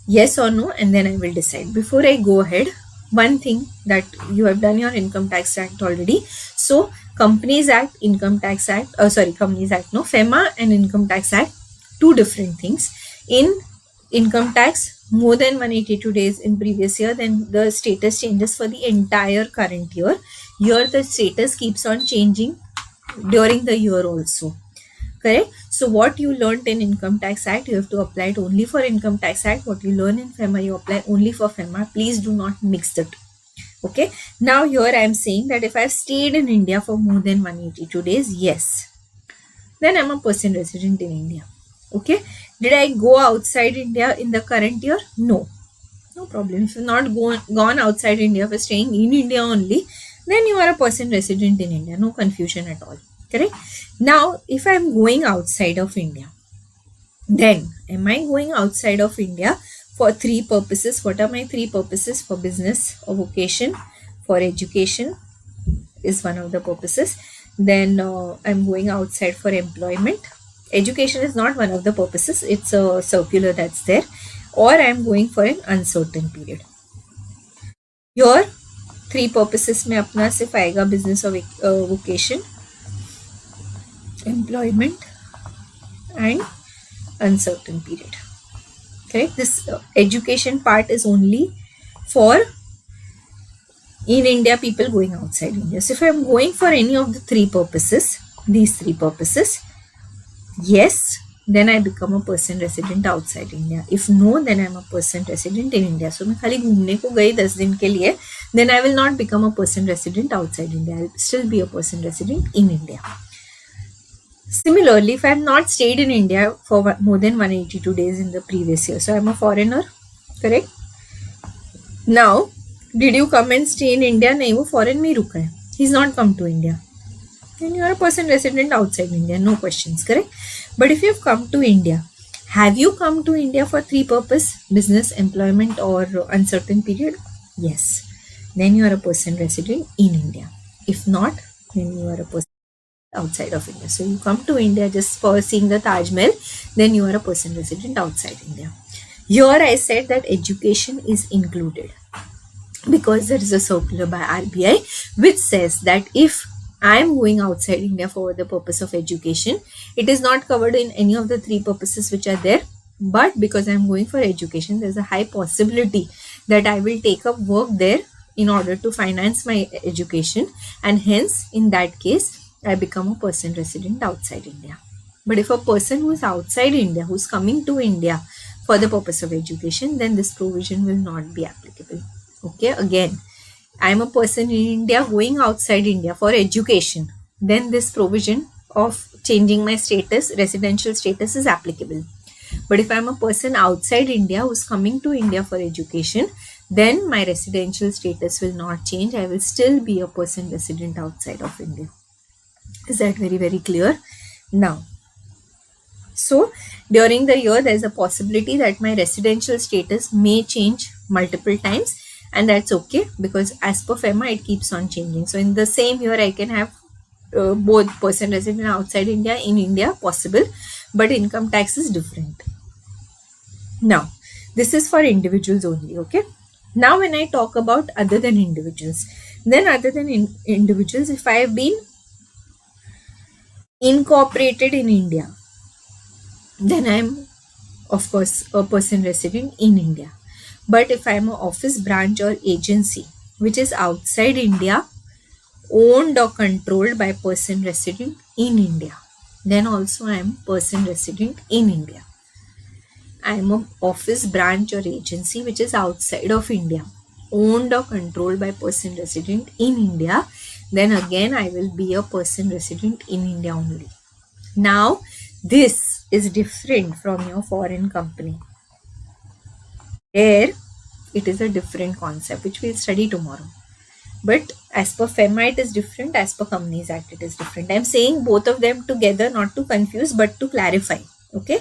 yes or no, and then I will decide. Before I go ahead, one thing that you have done your Income Tax Act already. So, Companies Act, Income Tax Act, Companies Act, no, FEMA and Income Tax Act, two different things. In income tax, more than 182 days in previous year, then the status changes for the entire current year. Here the status keeps on changing during the year also. Correct? So what you learned in Income Tax Act, you have to apply it only for Income Tax Act. What you learn in FEMA, you apply only for FEMA. Please do not mix the two. Okay. Now here I am saying that if I have stayed in India for more than 182 days, yes, then I am a person resident in India. Okay. Did I go outside India in the current year? No. No problem. If you have not gone outside India, for staying in India only, then you are a person resident in India. No confusion at all. Correct? Now, if I am going outside of India, then am I going outside of India for three purposes? What are my three purposes? For business or vocation, for education is one of the purposes. Then I'm going outside for employment. Education is not one of the purposes, it's a circular that's there. Or I'm going for an uncertain period. Your three purposes में अपना सिर्फ आएगा business or vocation, employment and uncertain period. Correct? This education part is only for in India people going outside India. So if I'm going for any of the three purposes, these three purposes, yes, then I become a person resident outside India. If no, then I'm a person resident in India. So मैं खाली घूमने को गई 10 दिन के लिए, then I will not become a person resident outside India. I'll still be a person resident in India. Similarly, if I have not stayed in India for more than 182 days in the previous year, so I'm a foreigner, correct? Now, did you come and stay in India? नहीं, वो foreign में ही रुका है. He's not come to India. Then you are a person resident outside India, no questions, correct? But if you have come to India, have you come to India for three purposes, business, employment or uncertain period? Yes. Then you are a person resident in India. If not, then you are a person outside of India. So you come to India just for seeing the Taj Mahal, then you are a person resident outside India. Here I said that education is included because there is a circular by RBI which says that if I am going outside India for the purpose of education, it is not covered in any of the three purposes which are there. But because I am going for education, there is a high possibility that I will take up work there in order to finance my education, and hence in that case I become a person resident outside India. But if a person who is outside India, who is coming to India for the purpose of education, then this provision will not be applicable. Okay, again, I am a person in India going outside India for education, then this provision of changing my status, residential status, is applicable. But if I am a person outside India who is coming to India for education, then my residential status will not change. I will still be a person resident outside of India. Is that very, very clear? Now, so during the year, there is a possibility that my residential status may change multiple times, and that's okay because as per FEMA, it keeps on changing. So in the same year, I can have both person resident outside India, in India, possible, but income tax is different. Now, this is for individuals only, okay? Now, when I talk about other than individuals, then other than individuals, if I have been incorporated in India, then I am, of course, a person resident in India. But if I am an office, branch or agency which is outside India, owned or controlled by person resident in India, then also I am person resident in India. I am an office, branch or agency which is outside of India, owned or controlled by person resident in India, then again I will be a person resident in India only. Now, this is different from your foreign company. There, it is a different concept which we'll study tomorrow. But as per FEMA, it is different. As per Companies Act, it is different. I'm saying both of them together, not to confuse, but to clarify. Okay.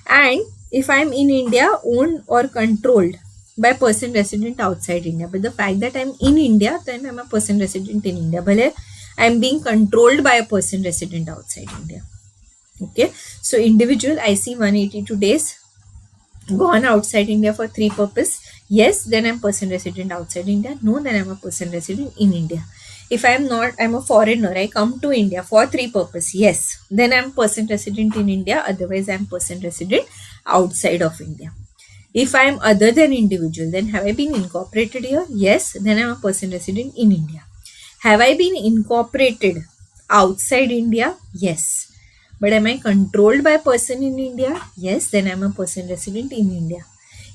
And if I'm in India, owned or controlled by person resident outside India, but the fact that I'm in India, then I'm a person resident in India. But I'm being controlled by a person resident outside India. Okay. So individual, I see 182 days gone outside India for three purposes. Yes, then I'm person resident outside India. No, then I'm a person resident in India. If I'm not, I'm a foreigner, I come to India for three purposes. Yes, then I'm person resident in India. Otherwise, I'm person resident outside of India. If I'm other than individual, then have I been incorporated here? Yes, then I'm a person resident in India. Have I been incorporated outside India? Yes. But am I controlled by a person in India? Yes, then I'm a person resident in India.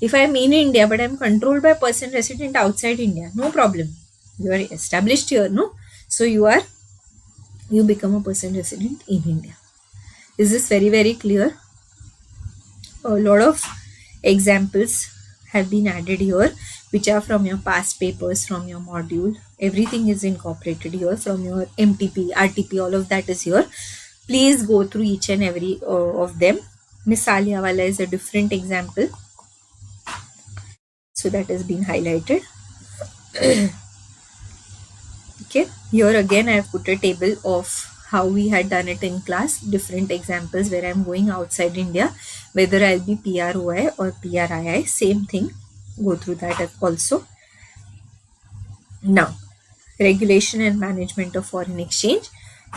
If I'm in India, but I'm controlled by a person resident outside India, no problem. You are established here, no? So you become a person resident in India. Is this very, very clear? A lot of examples have been added here, which are from your past papers, from your module. Everything is incorporated here from your MTP, RTP, all of that is here. Please go through each and every of them. Misalia wala is a different example. So that has been highlighted. Here again I have put a table of how we had done it in class, different examples where I'm going outside India, whether I'll be PROI or PRII, same thing, go through that also. Now, regulation and management of foreign exchange.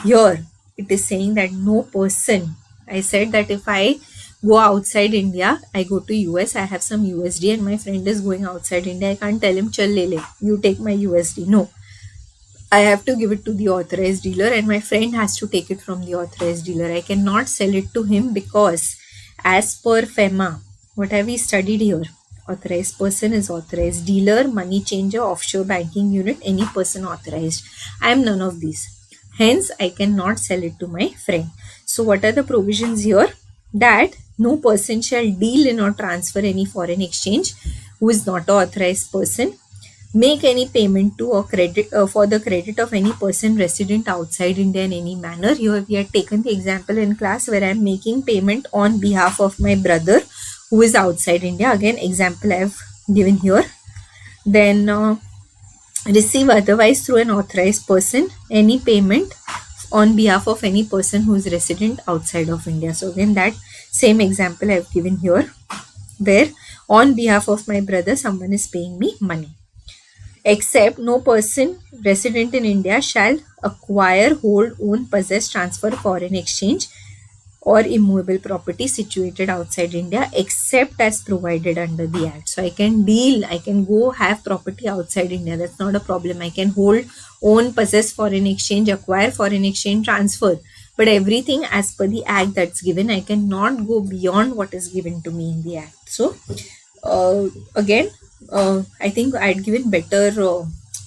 Here it is saying that no person, I said that if I go outside India, I go to US, I have some USD and my friend is going outside India, I can't tell him, chal le, you take my USD. No, I have to give it to the authorized dealer and my friend has to take it from the authorized dealer. I cannot sell it to him because as per FEMA, what have we studied here? Authorized person is authorized dealer, money changer, offshore banking unit, any person authorized. I am none of these. Hence, I cannot sell it to my friend. So, what are the provisions here? That no person shall deal in or transfer any foreign exchange who is not an authorized person, make any payment to or credit for the credit of any person resident outside India in any manner. Here we had taken the example in class where I am making payment on behalf of my brother who is outside India. Again, example I have given here. Then receive otherwise through an authorized person any payment on behalf of any person who is resident outside of India. So again, that same example I have given here, where on behalf of my brother someone is paying me money. Except no person resident in India shall acquire, hold, own, possess, transfer foreign exchange or immovable property situated outside India except as provided under the Act. So I can deal, I can go have property outside India. That's not a problem. I can hold, own, possess foreign exchange, acquire foreign exchange, transfer. But everything as per the Act that's given, I cannot go beyond what is given to me in the Act. So again, I think I'd given better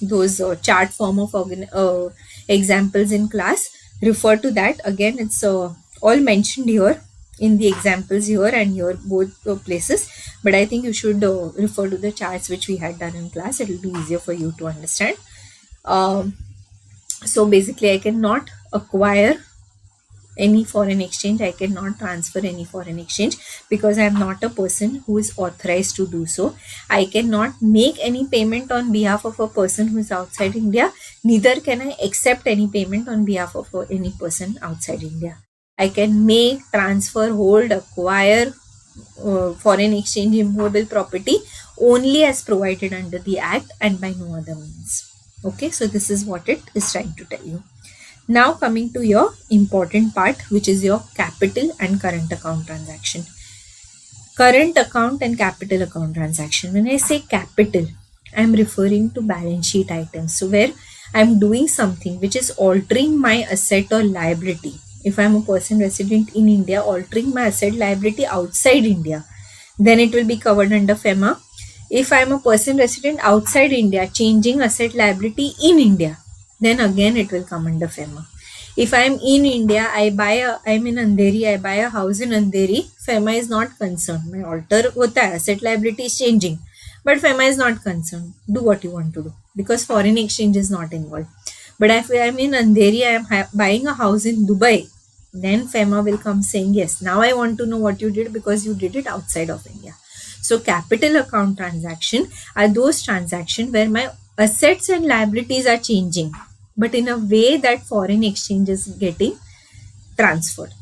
those chart form of examples in class. Refer to that. Again, it's all mentioned here in the examples here and here, both places. But I think you should refer to the charts which we had done in class. It will be easier for you to understand. So basically, I cannot acquire any foreign exchange, I cannot transfer any foreign exchange because I am not a person who is authorized to do so. I cannot make any payment on behalf of a person who is outside India, neither can I accept any payment on behalf of any person outside India. I can make, transfer, hold, acquire foreign exchange, immovable property only as provided under the Act and by no other means. Okay, so this is what it is trying to tell you. Now coming to your important part, which is your capital and current account transaction. Current account and capital account transaction. When I say capital, I am referring to balance sheet items. So where I am doing something which is altering my asset or liability. If I am a person resident in India, altering my asset liability outside India, then it will be covered under FEMA. If I am a person resident outside India, changing asset liability in India, then again it will come under FEMA. If I am in India, I am in Andheri, I buy a house in Andheri, FEMA is not concerned. My alter hota hai, asset liability is changing, but FEMA is not concerned. Do what you want to do because foreign exchange is not involved. But if I am in Andheri, I am buying a house in Dubai, then FEMA will come saying, yes, now I want to know what you did because you did it outside of India. So capital account transaction are those transactions where my assets and liabilities are changing, but in a way that foreign exchange is getting transferred.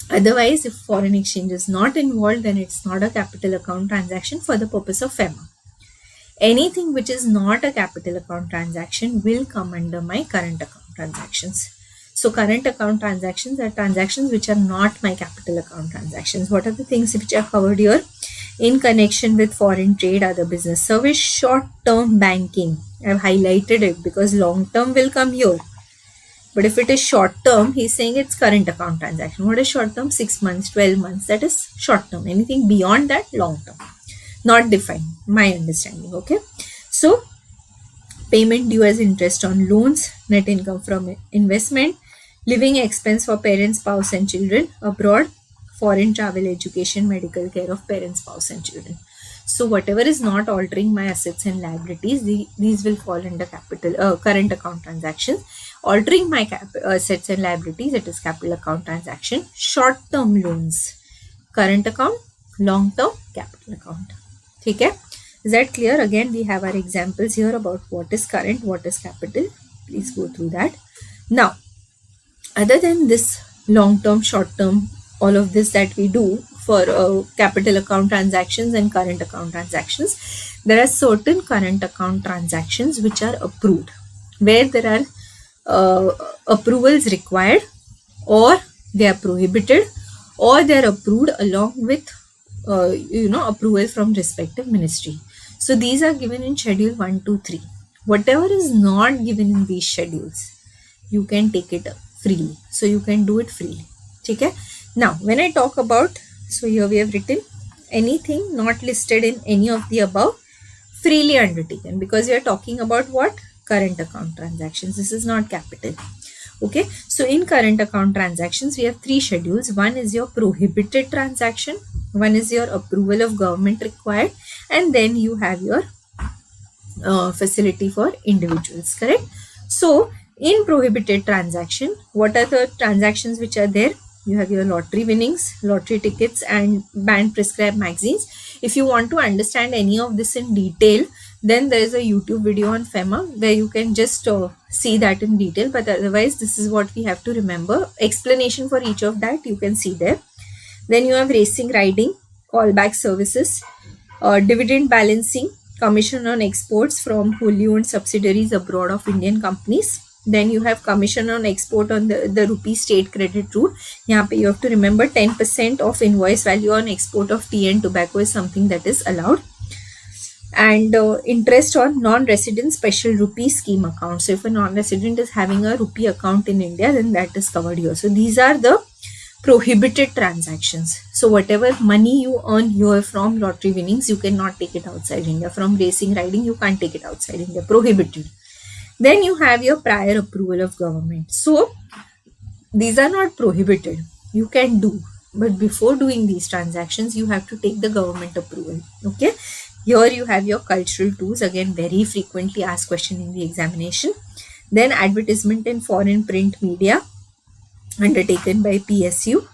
Otherwise, if foreign exchange is not involved, then it's not a capital account transaction for the purpose of FEMA. Anything which is not a capital account transaction will come under my current account transactions. So current account transactions are transactions which are not my capital account transactions. What are the things which are covered here? In connection with foreign trade, other business service, short-term banking. I've highlighted it because long-term will come here. But if it is short-term, he's saying it's current account transaction. What is short-term? 6 months, 12 months. That is short-term. Anything beyond that, long-term. Not defined. My understanding. Okay. So, payment due as interest on loans, net income from investment, living expense for parents, spouse and children abroad, foreign travel, education, medical care of parents, spouse and children. So whatever is not altering my assets and liabilities, these will fall under capital current account transactions. Altering my assets and liabilities, it is capital account transaction. Short-term loans, current account, long-term capital account. Okay, is that clear? Again, we have our examples here about what is current, what is capital, Please go through that. Now, other than this long term, short term, all of this that we do for capital account transactions and current account transactions, there are certain current account transactions which are approved, where there are approvals required, or they are prohibited, or they are approved along with approval from respective ministry. So these are given in schedule 1, 2, 3. Whatever is not given in these schedules, you can take it freely. So you can do it freely. Okay? Now, when I talk about, so here we have written anything not listed in any of the above, freely undertaken, because we are talking about what? Current account transactions. This is not capital. Okay, so in current account transactions, we have 3 schedules. One is your prohibited transaction, one is your approval of government required, and then you have your facility for individuals, correct? So in prohibited transaction, what are the transactions which are there? You have your lottery winnings, lottery tickets, and banned prescribed magazines. If you want to understand any of this in detail, then there is a YouTube video on FEMA where you can just see that in detail, but otherwise this is what we have to remember. Explanation for each of that you can see there. Then you have racing, riding, callback services, dividend balancing, commission on exports from wholly owned subsidiaries abroad of Indian companies. Then you have commission on export on the rupee state credit route. Here you have to remember 10% of invoice value on export of tea and tobacco is something that is allowed. And interest on non-resident special rupee scheme account. So if a non-resident is having a rupee account in India, then that is covered here. So these are the prohibited transactions. So whatever money you earn here from lottery winnings, you cannot take it outside India. From racing, riding, you can't take it outside India. Prohibited. Then you have your prior approval of government. So these are not prohibited. You can do. But before doing these transactions, you have to take the government approval. Okay. Here you have your cultural tools, again very frequently asked question in the examination. Then advertisement in foreign print media undertaken by PSU.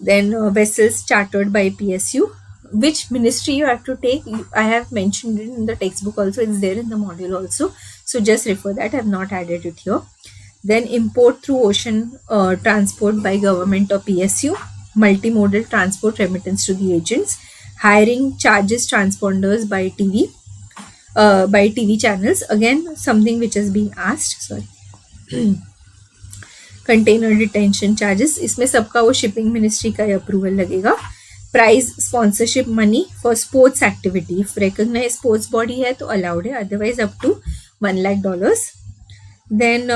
Then vessels chartered by PSU. Which ministry you have to take, I have mentioned it in the textbook also, it's there in the module also. So just refer that, I have not added it here. Then import through ocean transport by government or PSU. Multimodal transport remittance to the agents. Hiring charges transponders by TV channels, again something which has been asked. Sorry. Container detention charges, इसमें सबका वो shipping ministry का approval लगेगा. Prize sponsorship money for sports activity, if recognized sports body है तो allowed है, otherwise up to $1 lakh. Then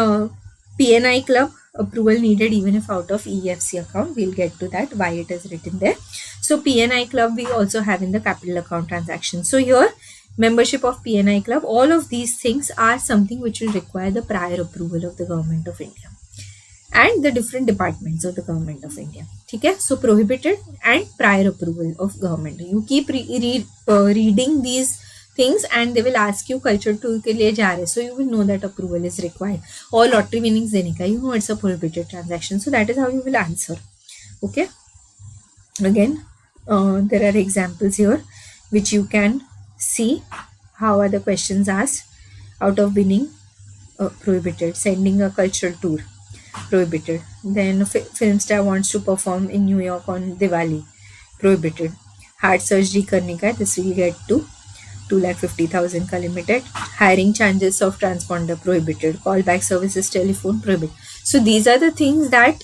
PNI club approval needed even if out of EFC account. We'll get to that, why it is written there. So PNI club we also have in the capital account transaction. So here membership of PNI club, all of these things are something which will require the prior approval of the government of India and the different departments of the government of India. Okay? So prohibited and prior approval of government. You keep reading these things and they will ask you culture tool ke liye ja rahe, so you will know that approval is required. Or lottery winnings dene ka, you know it's a prohibited transaction, so that is how you will answer. Okay, again there are examples here which you can see how are the questions asked. Out of winning, prohibited. Sending a cultural tour, prohibited. Then film star wants to perform in New York on Diwali, prohibited. Heart surgery karne ka, this will get to 2,50,000 ka limited. Hiring changes of transponder, prohibited. Callback services, telephone, prohibited. So these are the things that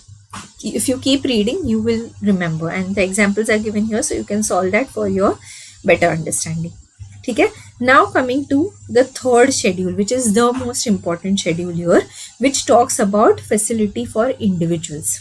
if you keep reading you will remember, and the examples are given here, so you can solve that for your better understanding. Okay? Now coming to the third schedule, which is the most important schedule here, which talks about facility for individuals.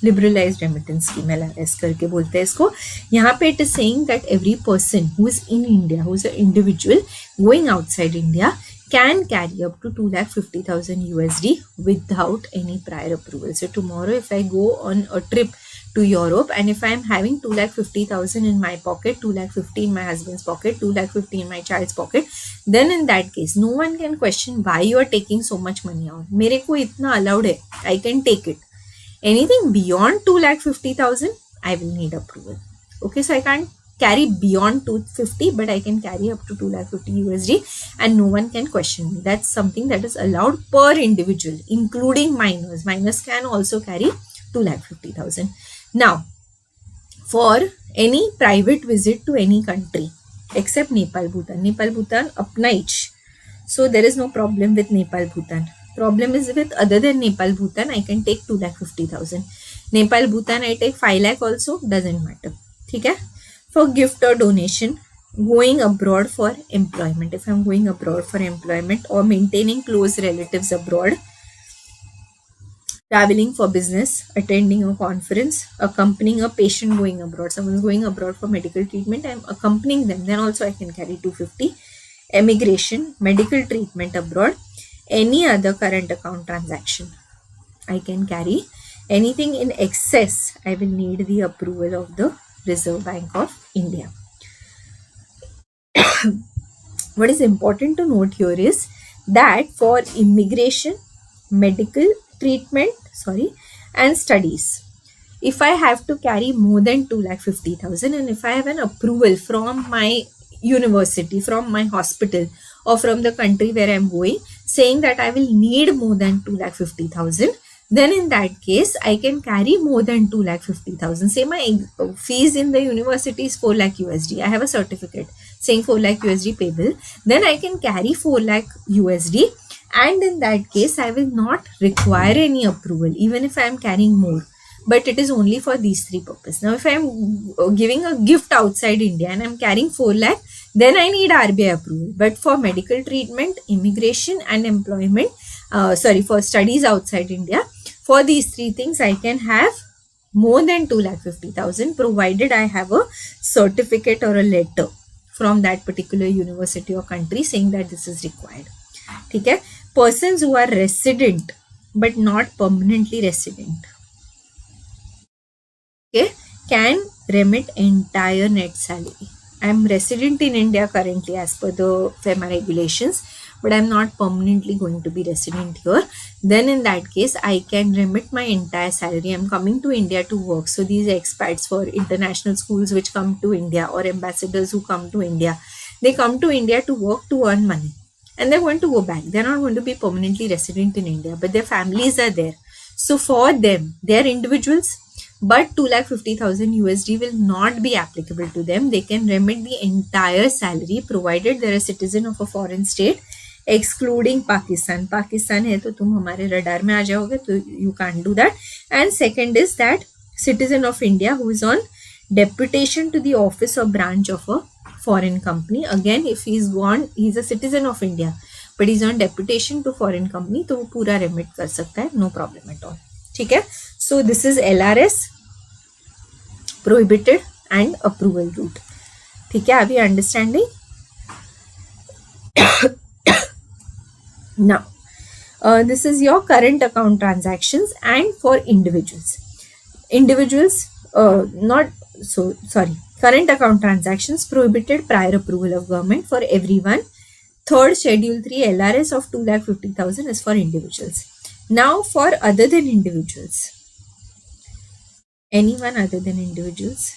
Liberalized remittance scheme, LRS करके बोलते हैं इसको. यहाँ पे it is saying that every person who is in India, who is an individual going outside India, can carry up to 2,50,000 USD without any prior approval. So tomorrow if I go on a trip to Europe and if I am having 2,50,000 in my pocket, 2,50,000 in my husband's pocket, 2,50,000 in my child's pocket, then in that case no one can question why you are taking so much money out. मेरे को इतना allowed है, I can take it. Anything beyond 2,50,000, I will need approval. Okay, so I can't carry beyond 250, but I can carry up to 250 USD and no one can question me. That's something that is allowed per individual, including minors. Minors can also carry 250,000. Now, for any private visit to any country except Nepal, Bhutan. Nepal, Bhutan, apna each. So there is no problem with Nepal, Bhutan. Problem is with other than Nepal, Bhutan, I can take 250,000. Nepal, Bhutan, I take 5 lakh also, doesn't matter. Okay? For gift or donation, going abroad for employment. If I'm going abroad for employment or maintaining close relatives abroad, traveling for business, attending a conference, accompanying a patient going abroad. Someone is going abroad for medical treatment, I'm accompanying them. Then also I can carry 250. Emigration, medical treatment abroad, any other current account transaction, I can carry. Anything in excess, I will need the approval of the Reserve Bank of India. What is important to note here is that for immigration, medical treatment, and studies, if I have to carry more than 250,000 and if I have an approval from my university, from my hospital, or from the country where I'm going, saying that I will need more than 250,000, then in that case, I can carry more than 250,000. Say my fees in the university is 4 lakh USD. I have a certificate saying 4 lakh USD payable. Then I can carry 4 lakh USD. And in that case, I will not require any approval, even if I am carrying more. But it is only for these three purposes. Now, if I am giving a gift outside India and I am carrying 4 lakh, then I need RBI approval. But for medical treatment, immigration and employment, for studies outside India, for these three things, I can have more than 250,000 provided I have a certificate or a letter from that particular university or country saying that this is required. Okay? Persons who are resident but not permanently resident, okay, can remit entire net salary. I am resident in India currently as per the FEMA regulations, but I am not permanently going to be resident here. Then in that case, I can remit my entire salary. I am coming to India to work. So these expats for international schools which come to India or ambassadors who come to India, they come to India to work to earn money. And they're going to go back. They're not going to be permanently resident in India, but their families are there. So for them, they're individuals, but 250,000 USD will not be applicable to them. They can remit the entire salary provided they're a citizen of a foreign state, excluding Pakistan. Pakistan hai to tum hamare radar mein aa jaoge, so you can't do that. And second is that citizen of India who is on deputation to the office or branch of a foreign company. Again, if he's gone, he's a citizen of India, but he's on deputation to foreign company, तो वो पूरा remit कर सकता है, no problem at all. ठीक है? So this is LRS, prohibited and approval route. ठीक है? Are we understanding? Now, this is your current account transactions and for individuals. Current account transactions prohibited prior approval of government for everyone. Third Schedule 3 LRS of 250,000 is for individuals. Now for other than individuals, anyone other than individuals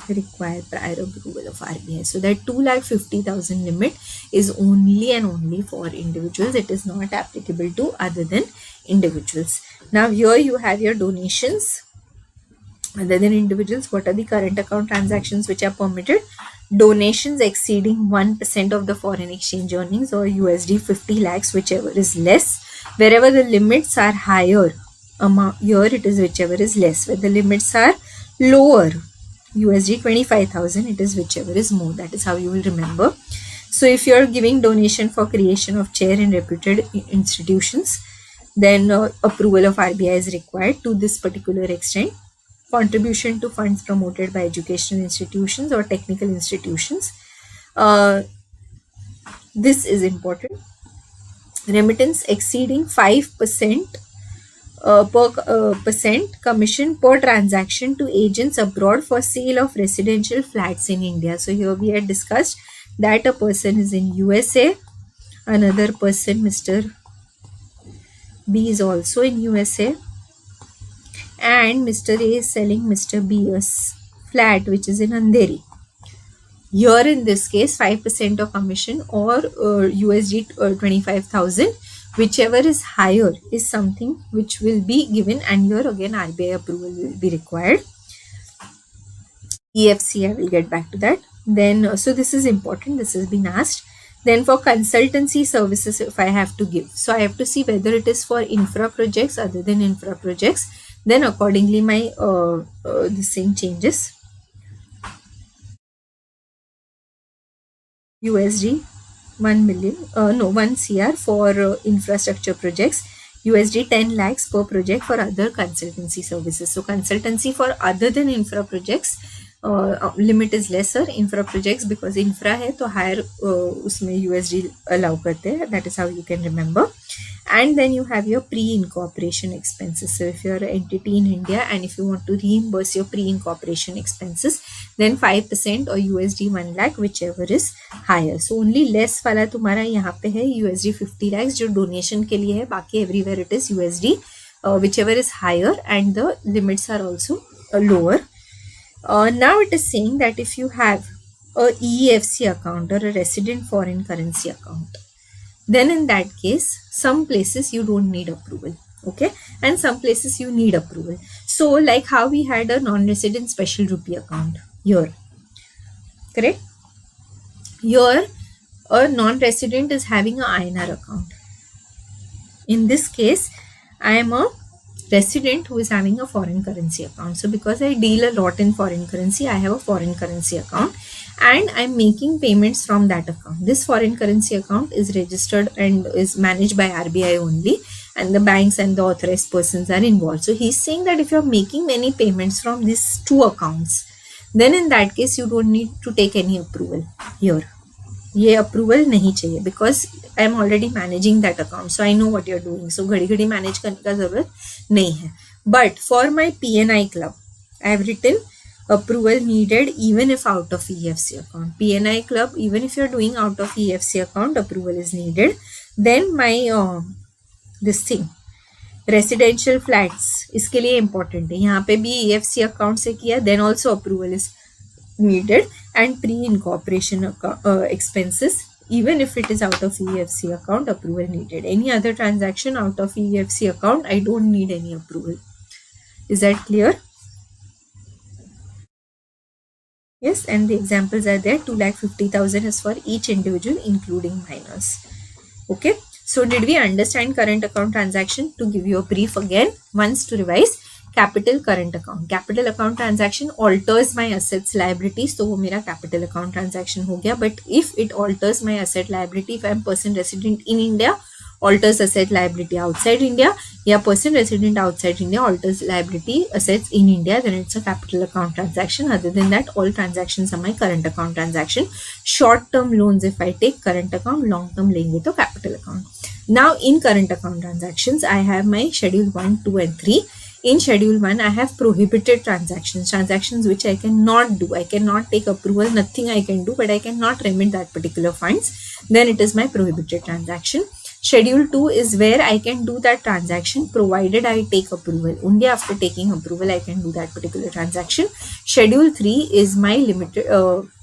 require prior approval of RBI. So that 250,000 limit is only and only for individuals. It is not applicable to other than individuals. Now here you have your donations. Other than individuals, what are the current account transactions which are permitted? Donations exceeding 1% of the foreign exchange earnings or USD 50 lakhs, whichever is less. Wherever the limits are higher, here it is whichever is less. Where the limits are lower, USD 25,000, it is whichever is more. That is how you will remember. So if you are giving donation for creation of chair in reputed institutions, then approval of RBI is required to this particular extent. Contribution to funds promoted by educational institutions or technical institutions. This is important. Remittance exceeding 5% percent commission per transaction to agents abroad for sale of residential flats in India. So here we had discussed that a person is in USA, another person, Mr. B, is also in USA, and Mr. A is selling Mr. B's flat which is in Andheri. Here in this case, 5% of commission or USD 25,000, whichever is higher is something which will be given, and here again RBI approval will be required. EFC, I will get back to that. Then, so this is important, this has been asked. Then for consultancy services, if I have to give, so I have to see whether it is for infra projects other than infra projects. Then accordingly my this thing changes. USD 1 million, 1 CR for infrastructure projects, USD 10 lakhs per project for other consultancy services. So consultancy for other than infra projects limit is lesser. Infra projects, because infra है तो higher उसमें USD allow करते हैं. That is how you can remember. And then you have your pre-incorporation expenses. So if you're an entity in India and if you want to reimburse your pre-incorporation expenses, then 5% or USD 1 lakh, whichever is higher. So only less वाला तुम्हारा यहाँ पे है USD 50 lakhs जो donation के लिए है. बाकी everywhere it is USD whichever is higher, and the limits are also lower. Now it is saying that if you have a EFC account or a resident foreign currency account, then in that case some places you don't need approval, okay, and some places you need approval. So like how we had a non-resident special rupee account here, correct? Here a non-resident is having a INR account. In this case I am a resident who is having a foreign currency account. So because I deal a lot in foreign currency, I have a foreign currency account and I'm making payments from that account. This foreign currency account is registered and is managed by RBI only, and the banks and the authorized persons are involved. So he's saying that if you're making many payments from these two accounts, then in that case you don't need to take any approval here. ये approval नहीं चाहिए, because I am already managing that account, so I know what you are doing. So घड़ी घड़ी manage करने का जरूरत नहीं है. But for my PNI club I have written approval needed even if out of EFC account. PNI club, even if you're doing out of EFC account, approval is needed. Then my this thing residential flats इसके लिए important है. यहाँ पे भी EFC account से किया, then also approval is needed. And pre-incorporation expenses, even if it is out of EFC account, approval needed. Any other transaction out of EFC account, I don't need any approval. Is that clear? Yes, and the examples are there. 2,50,000 is for each individual, including minors. Okay, so did we understand current account transaction? To give you a brief again, once to revise. Capital current account. Capital account transaction alters my assets liabilities, तो वो मेरा capital account transaction हो गया. But if it alters my asset liability, if I am person resident in India, alters asset liability outside India, या person resident outside India alters liability assets in India, then it's a capital account transaction. Other than that, all transactions are my current account transaction. Short term loans if I take current account, long term लेंगे तो capital account. Now in current account transactions, I have my schedule 1, 2 and 3. In schedule 1, I have prohibited transactions which I cannot do. I cannot take approval, nothing I can do, but I cannot remit that particular funds. Then it is my prohibited transaction. Schedule 2 is where I can do that transaction provided I take approval. Only after taking approval, I can do that particular transaction. Schedule 3 is my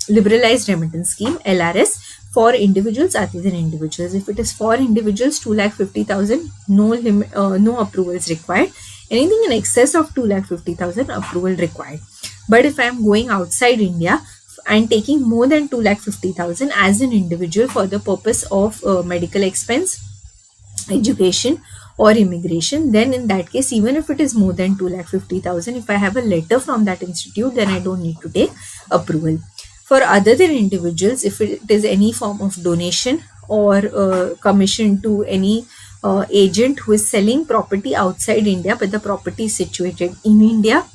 liberalized remittance scheme, LRS, for individuals other than individuals. If it is for individuals, 2,50,000, no approvals required. Anything in excess of 2,50,000, approval required. But if I am going outside India and taking more than 2,50,000 as an individual for the purpose of medical expense, education or immigration, then in that case, even if it is more than 2,50,000, if I have a letter from that institute, then I don't need to take approval. For other than individuals, if it is any form of donation or commission to any agent who is selling property outside India, but the property is situated in India,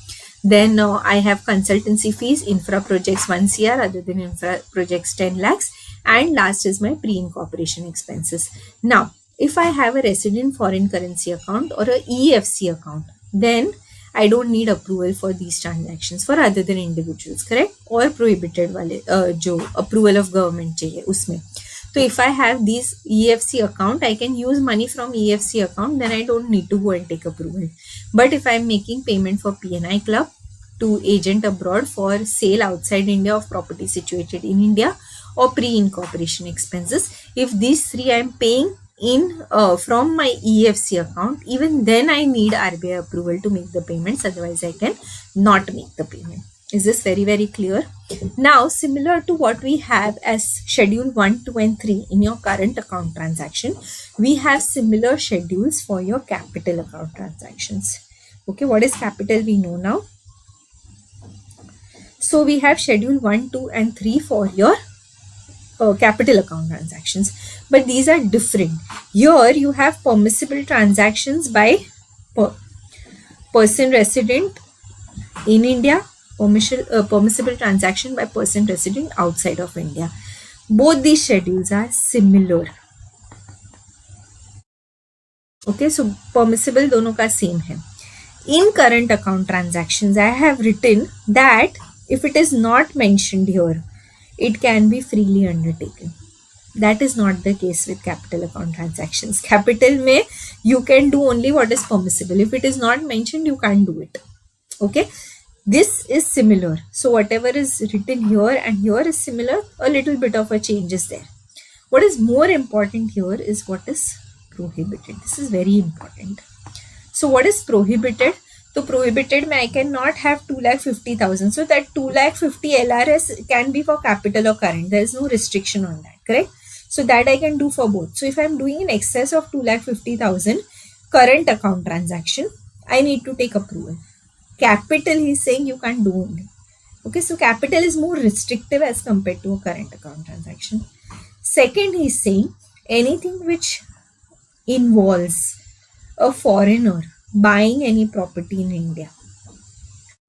then I have consultancy fees. Infra projects 1 CR, other than infra projects 10 lakhs, and last is my pre-incorporation expenses. Now, if I have a resident foreign currency account or a EFC account, then I don't need approval for these transactions for other than individuals, correct? Or prohibited वाले जो approval of government चाहिए उसमें. So if I have these EFC account, I can use money from EFC account, then I don't need to go and take approval. But if I'm making payment for PNI club to agent abroad for sale outside India of property situated in India, or pre-incorporation expenses. If these three I am paying in from my EFC account, even then I need RBI approval to make the payments, otherwise I can not make the payment. Is this very, very clear? Now, similar to what we have as schedule 1, 2 and 3 in your current account transaction, we have similar schedules for your capital account transactions. Okay, what is capital we know now. So we have schedule 1, 2 and 3 for your capital account transactions, but these are different. Here you have permissible transactions by person resident in India, permissible transaction by person resident outside of India. Both these schedules are similar. Okay, so permissible दोनों का same है. In current account transactions, I have written that if it is not mentioned here, it can be freely undertaken. That is not the case with capital account transactions. Capital mein you can do only what is permissible. If it is not mentioned, you can't do it. Okay, this is similar. So whatever is written here and here is similar. A little bit of a change is there. What is more important here is what is prohibited. This is very important. So what is prohibited? So prohibited mein I cannot have 2,50,000. So that 2,50,000 LRS can be for capital or current. There is no restriction on that, correct? So that I can do for both. So if I am doing in excess of 2,50,000 current account transaction, I need to take approval. Capital he is saying you can't do only. Okay, so capital is more restrictive as compared to a current account transaction. Second, he is saying anything which involves a foreigner buying any property in India,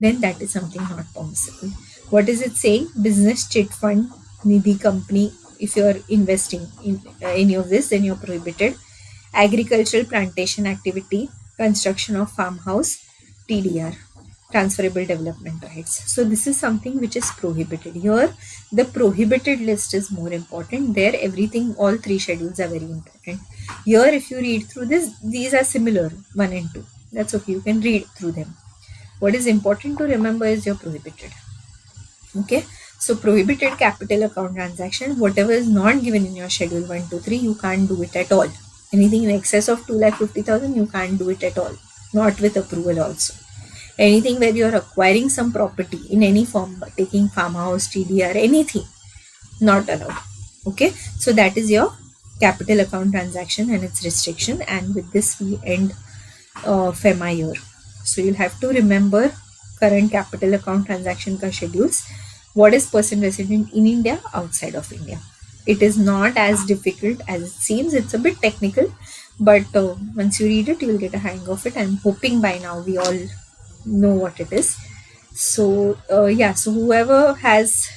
then that is something not permissible. What is it saying? Business, chit fund, nidhi company. If you are investing in any of this, then you are prohibited. Agricultural plantation activity, construction of farmhouse, TDR, transferable development rights. So this is something which is prohibited. Here the prohibited list is more important. There everything, all three schedules are very important. Here if you read through this, these are similar, 1 and 2. That's okay, you can read through them. What is important to remember is your prohibited. Okay, so prohibited capital account transaction, whatever is not given in your schedule 1, 2, 3, you can't do it at all. Anything in excess of 2,50,000, you can't do it at all, not with approval also. Anything where you are acquiring some property in any form, taking farmhouse, TDR, anything, not allowed. Okay, so that is your capital account transaction and its restriction. And with this we end FEMA year. So you'll have to remember current capital account transaction ka schedules. What is person resident in India, outside of India? It is not as difficult as it seems. It's a bit technical, but once you read it, you will get a hang of it. I'm hoping by now we all know what it is. So yeah, so whoever has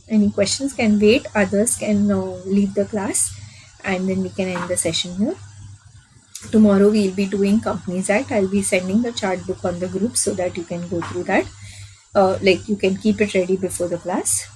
any questions can wait, others can leave the class, and then we can end the session here. Tomorrow we'll be doing Companies Act. I'll be sending the chart book on the group so that you can go through that. Like you can keep it ready before the class.